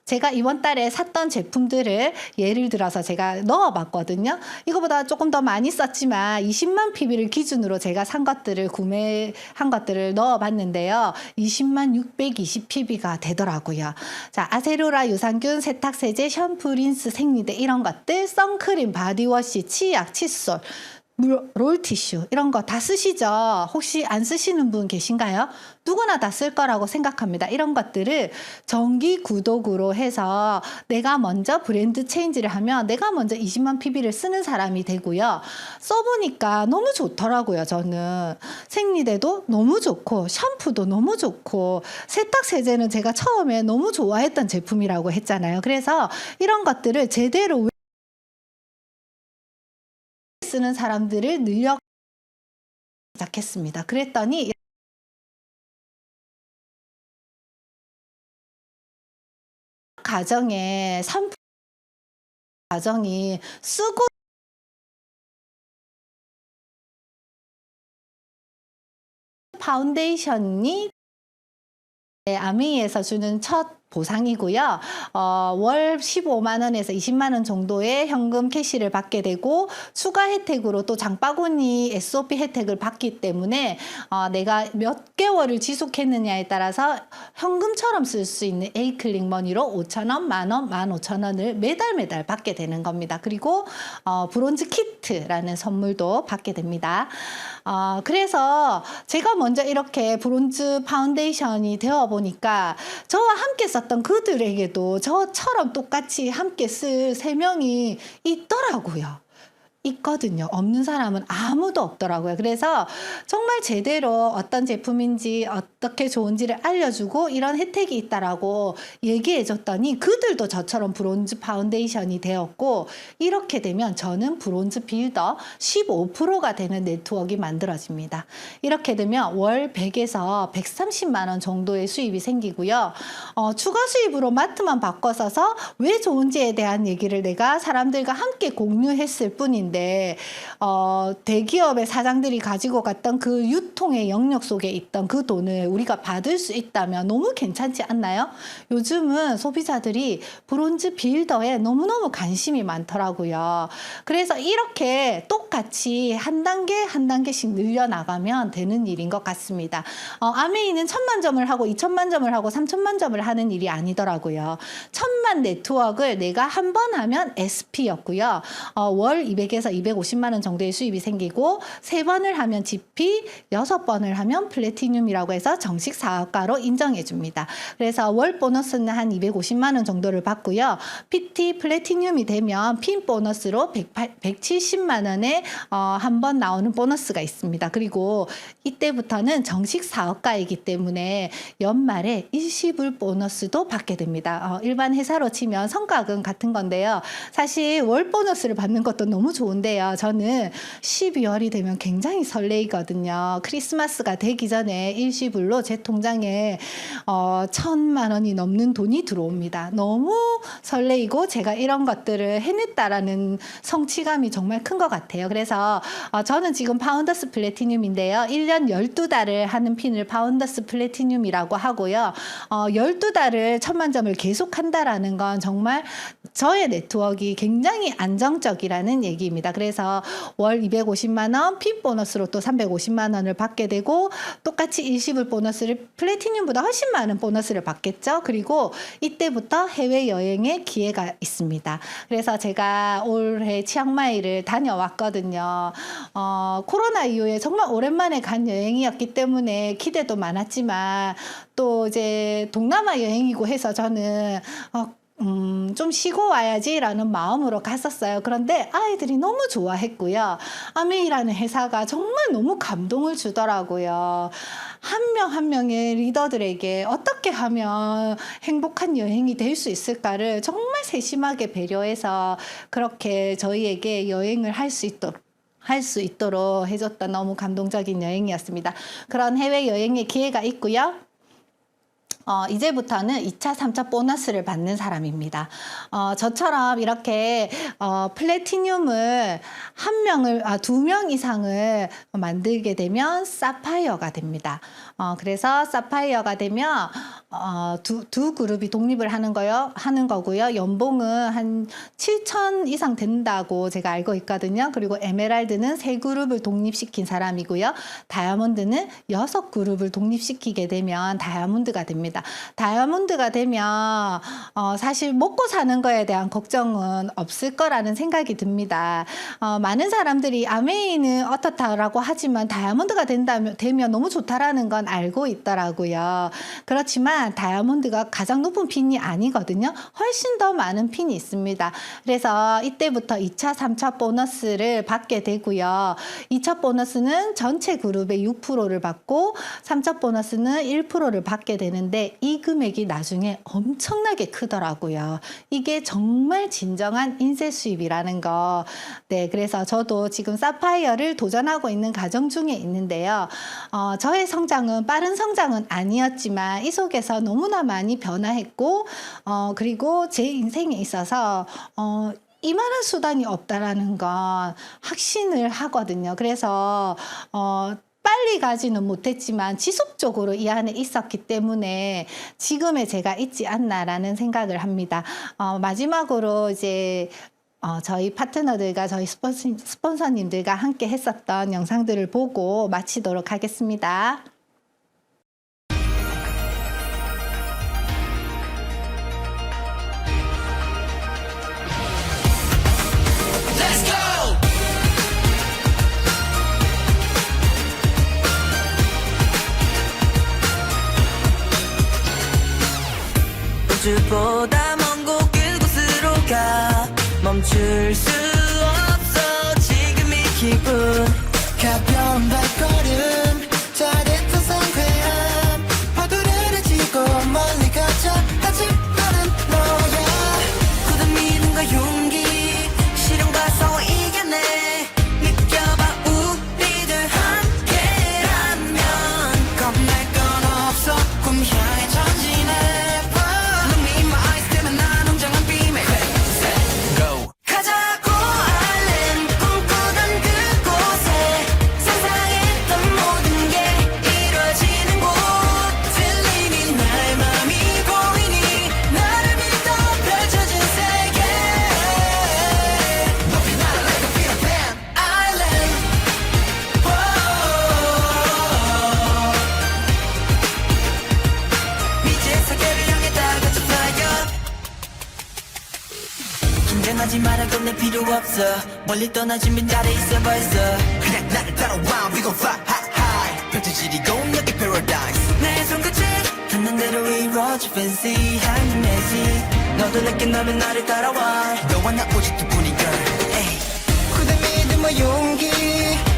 제가 이번 달에 샀던 제품들을 예를 들어서 제가 넣어봤거든요. 이거보다 조금 더 많이 썼지만 20만 PB를 기준으로 제가 산 것들을 구매한 것들을 넣어봤는데요. 20만 620 PB가 되더라고요. 자, 아세로라 유산균, 세탁세제, 샴푸, 린스, 생리대 이런 것들, 선크림, 바디워시, 치약, 칫솔, 롤티슈 이런 거 다 쓰시죠? 혹시 안 쓰시는 분 계신가요? 누구나 다 쓸 거라고 생각합니다. 이런 것들을 정기 구독으로 해서 내가 먼저 브랜드 체인지를 하면 내가 먼저 20만 PB를 쓰는 사람이 되고요. 써보니까 너무 좋더라고요. 저는 생리대도 너무 좋고 샴푸도 너무 좋고 세탁세제는 제가 처음에 너무 좋아했던 제품이라고 했잖아요. 그래서 이런 것들을 제대로 쓰는 사람들을 늘려 시작했습니다. 그랬더니 가정에 산품 가정이 쓰고 파운데이션이 아메이에서 주는 첫 보상이고요. 월 15만 원에서 20만 원 정도의 현금 캐시를 받게 되고 추가 혜택으로 또 장바구니 SOP 혜택을 받기 때문에 내가 몇 개월을 지속했느냐에 따라서 현금처럼 쓸 수 있는 에이클릭 머니로 5,000원, 만원, 15,000원을 매달 받게 되는 겁니다. 그리고 브론즈 키트라는 선물도 받게 됩니다. 그래서 제가 먼저 이렇게 브론즈 파운데이션이 되어 보니까 저와 함께 썼던 그들에게도 저처럼 똑같이 함께 쓸 3명이 있더라고요. 있거든요. 없는 사람은 아무도 없더라고요. 그래서 정말 제대로 어떤 제품인지 어떻게 좋은지를 알려주고 이런 혜택이 있다라고 얘기해 줬더니 그들도 저처럼 브론즈 파운데이션이 되었고 이렇게 되면 저는 브론즈 빌더 15%가 되는 네트워크가 만들어집니다. 이렇게 되면 월 100에서 130만 원 정도의 수입이 생기고요. 추가 수입으로 마트만 바꿔 써서 왜 좋은지에 대한 얘기를 내가 사람들과 함께 공유했을 뿐인데 대기업의 사장들이 가지고 갔던 그 유통의 영역 속에 있던 그 돈을 우리가 받을 수 있다면 너무 괜찮지 않나요? 요즘은 소비자들이 브론즈 빌더에 너무너무 관심이 많더라고요. 그래서 이렇게 똑같이 한 단계씩 늘려나가면 되는 일인 것 같습니다. 아메이는 1,000만 점을 하고 2,000만 점을 하고 3,000만 점을 하는 일이 아니더라고요. 1,000만 네트워크를 내가 한 번 하면 SP였고요. 월 200에서 250만 원 정도의 수입이 생기고 3번을 하면 GP, 6번을 하면 플래티늄이라고 해서 정식 사업가로 인정해 줍니다. 그래서 월 보너스는 한 250만 원 정도를 받고요. PT 플래티늄이 되면 핀 보너스로 170만 원에 한 번 나오는 보너스가 있습니다. 그리고 이때부터는 정식 사업가이기 때문에 연말에 일시불 보너스도 받게 됩니다. 일반 회사로 치면 성과금 같은 건데요. 사실 월 보너스를 받는 것도 너무 좋은데요. 저는 12월이 되면 굉장히 설레이거든요. 크리스마스가 되기 전에 일시불로 제 통장에 1,000만 원이 넘는 돈이 들어옵니다. 너무 설레이고 제가 이런 것들을 해냈다라는 성취감이 정말 큰 것 같아요. 그래서 저는 지금 파운더스 플래티늄인데요. 1년 12달을 하는 핀을 파운더스 플래티늄이라고 하고요. 12달을 1,000만 점을 계속한다라는 건 정말 저의 네트워크가 굉장히 안정적이라는 얘기입니다. 그래서 월 250만 원, 핀 보너스로 또 350만 원을 받게 되고 똑같이 일시불 보너스를 플래티늄보다 훨씬 많은 보너스를 받겠죠. 그리고 이때부터 해외여행의 기회가 있습니다. 그래서 제가 올해 치앙마이를 다녀왔거든요. 코로나 이후에 정말 오랜만에 간 여행이었기 때문에 기대도 많았지만 또 이제 동남아 여행이고 해서 저는 좀 쉬고 와야지라는 마음으로 갔었어요. 그런데 아이들이 너무 좋아했고요. 아메이라는 회사가 정말 너무 감동을 주더라고요. 한 명 한 명의 리더들에게 어떻게 하면 행복한 여행이 될 수 있을까를 정말 세심하게 배려해서 그렇게 저희에게 여행을 할 수 있도록 할 수 있도록 해줬던 너무 감동적인 여행이었습니다. 그런 해외 여행의 기회가 있고요. 이제부터는 2차, 3차 보너스를 받는 사람입니다. 저처럼 이렇게 플래티늄을 두 명 이상을 만들게 되면 사파이어가 됩니다. 그래서 사파이어가 되면 두 그룹이 독립을 하는 거고요. 연봉은 한 7천 이상 된다고 제가 알고 있거든요. 그리고 에메랄드는 3그룹을 독립시킨 사람이고요. 다이아몬드는 6그룹을 독립시키게 되면 다이아몬드가 됩니다. 다이아몬드가 되면 사실 먹고 사는 거에 대한 걱정은 없을 거라는 생각이 듭니다. 많은 사람들이 아메이는 어떻다라고 하지만 다이아몬드가 되면 너무 좋다라는 건 알고 있더라고요. 그렇지만 다이아몬드가 가장 높은 핀이 아니거든요. 훨씬 더 많은 핀이 있습니다. 그래서 이때부터 2차, 3차 보너스를 받게 되고요. 2차 보너스는 전체 그룹의 6%를 받고 3차 보너스는 1%를 받게 되는데 이 금액이 나중에 엄청나게 크더라고요. 이게 정말 진정한 인쇄 수입이라는 거. 네, 그래서 저도 지금 사파이어를 도전하고 있는 과정 중에 있는데요. 저의 성장은 빠른 성장은 아니었지만 이 속에서 너무나 많이 변화했고 그리고 제 인생에 있어서 이만한 수단이 없다라는 건 확신을 하거든요. 그래서 빨리 가지는 못했지만 지속적으로 이 안에 있었기 때문에 지금의 제가 있지 않나라는 생각을 합니다. 마지막으로 이제 저희 파트너들과 저희 스폰서님들과 함께 했었던 영상들을 보고 마치도록 하겠습니다. Let's go! 우주보다 먼 곳 그곳으로 가 멈출 수 없어 지금 이 기분 가벼운 발걸음 짜릿한 상쾌함 파도를 지고 멀리 가자 아직 나는 너야 굳은 믿음과 용기 시련과 싸워 이겨내 느껴봐 우리들 함께라면 겁낼 건 없어 꿈 향해 전진해 Look me in my eyes 때문에 난 웅장한 비밀 Go! 가자고 알렘 꿈꾸던 그곳에 상상했던 모든 게 이루어지는 곳 들리니 나의 맘이 보이니 나를 믿어 펼쳐진 세계 높이 날아 like a Peter Pan Island 미지의 세계를 향해 다 같이 fly up 긴장하지 말아 겁낼 필요 없어 멀리 떠날 준비 잘해 있어 벌써 그냥 나를 따라와 we gon' fly high high 펼쳐지리 공력의 paradise 내 손끝에 닿는 대로 이루어져 fancy한 매직 너도 내게 너면 나를 따라와 너와 나 오직 두뿐인 girl 에이. 굳은 믿음과 용기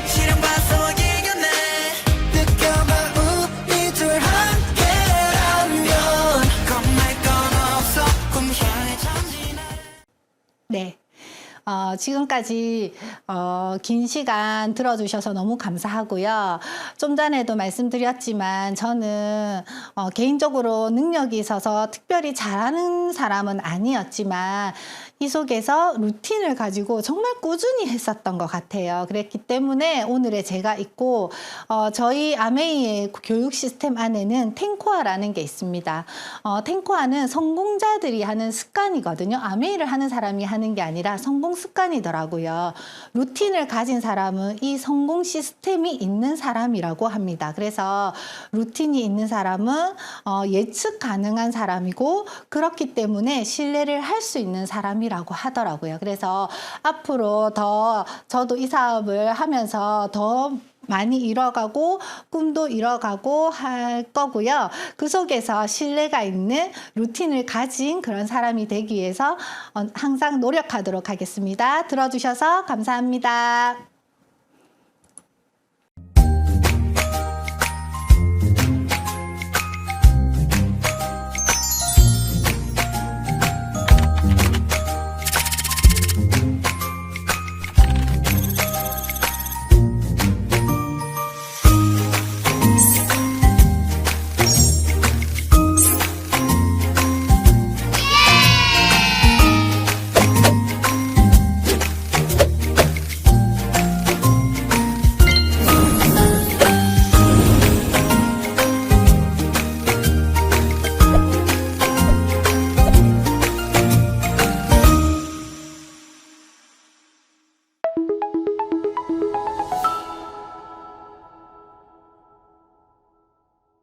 시련과 싸워 이겨내 느껴봐 우리 둘 함께라면 겁날 건 없어 꿈 향해 전진해 네. 지금까지 긴 시간 들어주셔서 너무 감사하고요. 좀 전에도 말씀드렸지만 저는 개인적으로 능력이 있어서 특별히 잘하는 사람은 아니었지만 이 속에서 루틴을 가지고 정말 꾸준히 했었던 것 같아요. 그랬기 때문에 오늘의 제가 있고 저희 아메이의 교육 시스템 안에는 탱코아라는 게 있습니다. 탱코아는 성공자들이 하는 습관이거든요. 아메이를 하는 사람이 하는 게 아니라 성공 습관이더라고요. 루틴을 가진 사람은 이 성공 시스템이 있는 사람이라고 합니다. 그래서 루틴이 있는 사람은 예측 가능한 사람이고 그렇기 때문에 신뢰를 할 수 있는 사람이라고 하더라고요. 그래서 앞으로 더 저도 이 사업을 하면서 더 많이 이뤄가고 꿈도 이뤄가고 할 거고요. 그 속에서 신뢰가 있는 루틴을 가진 그런 사람이 되기 위해서 항상 노력하도록 하겠습니다. 들어주셔서 감사합니다.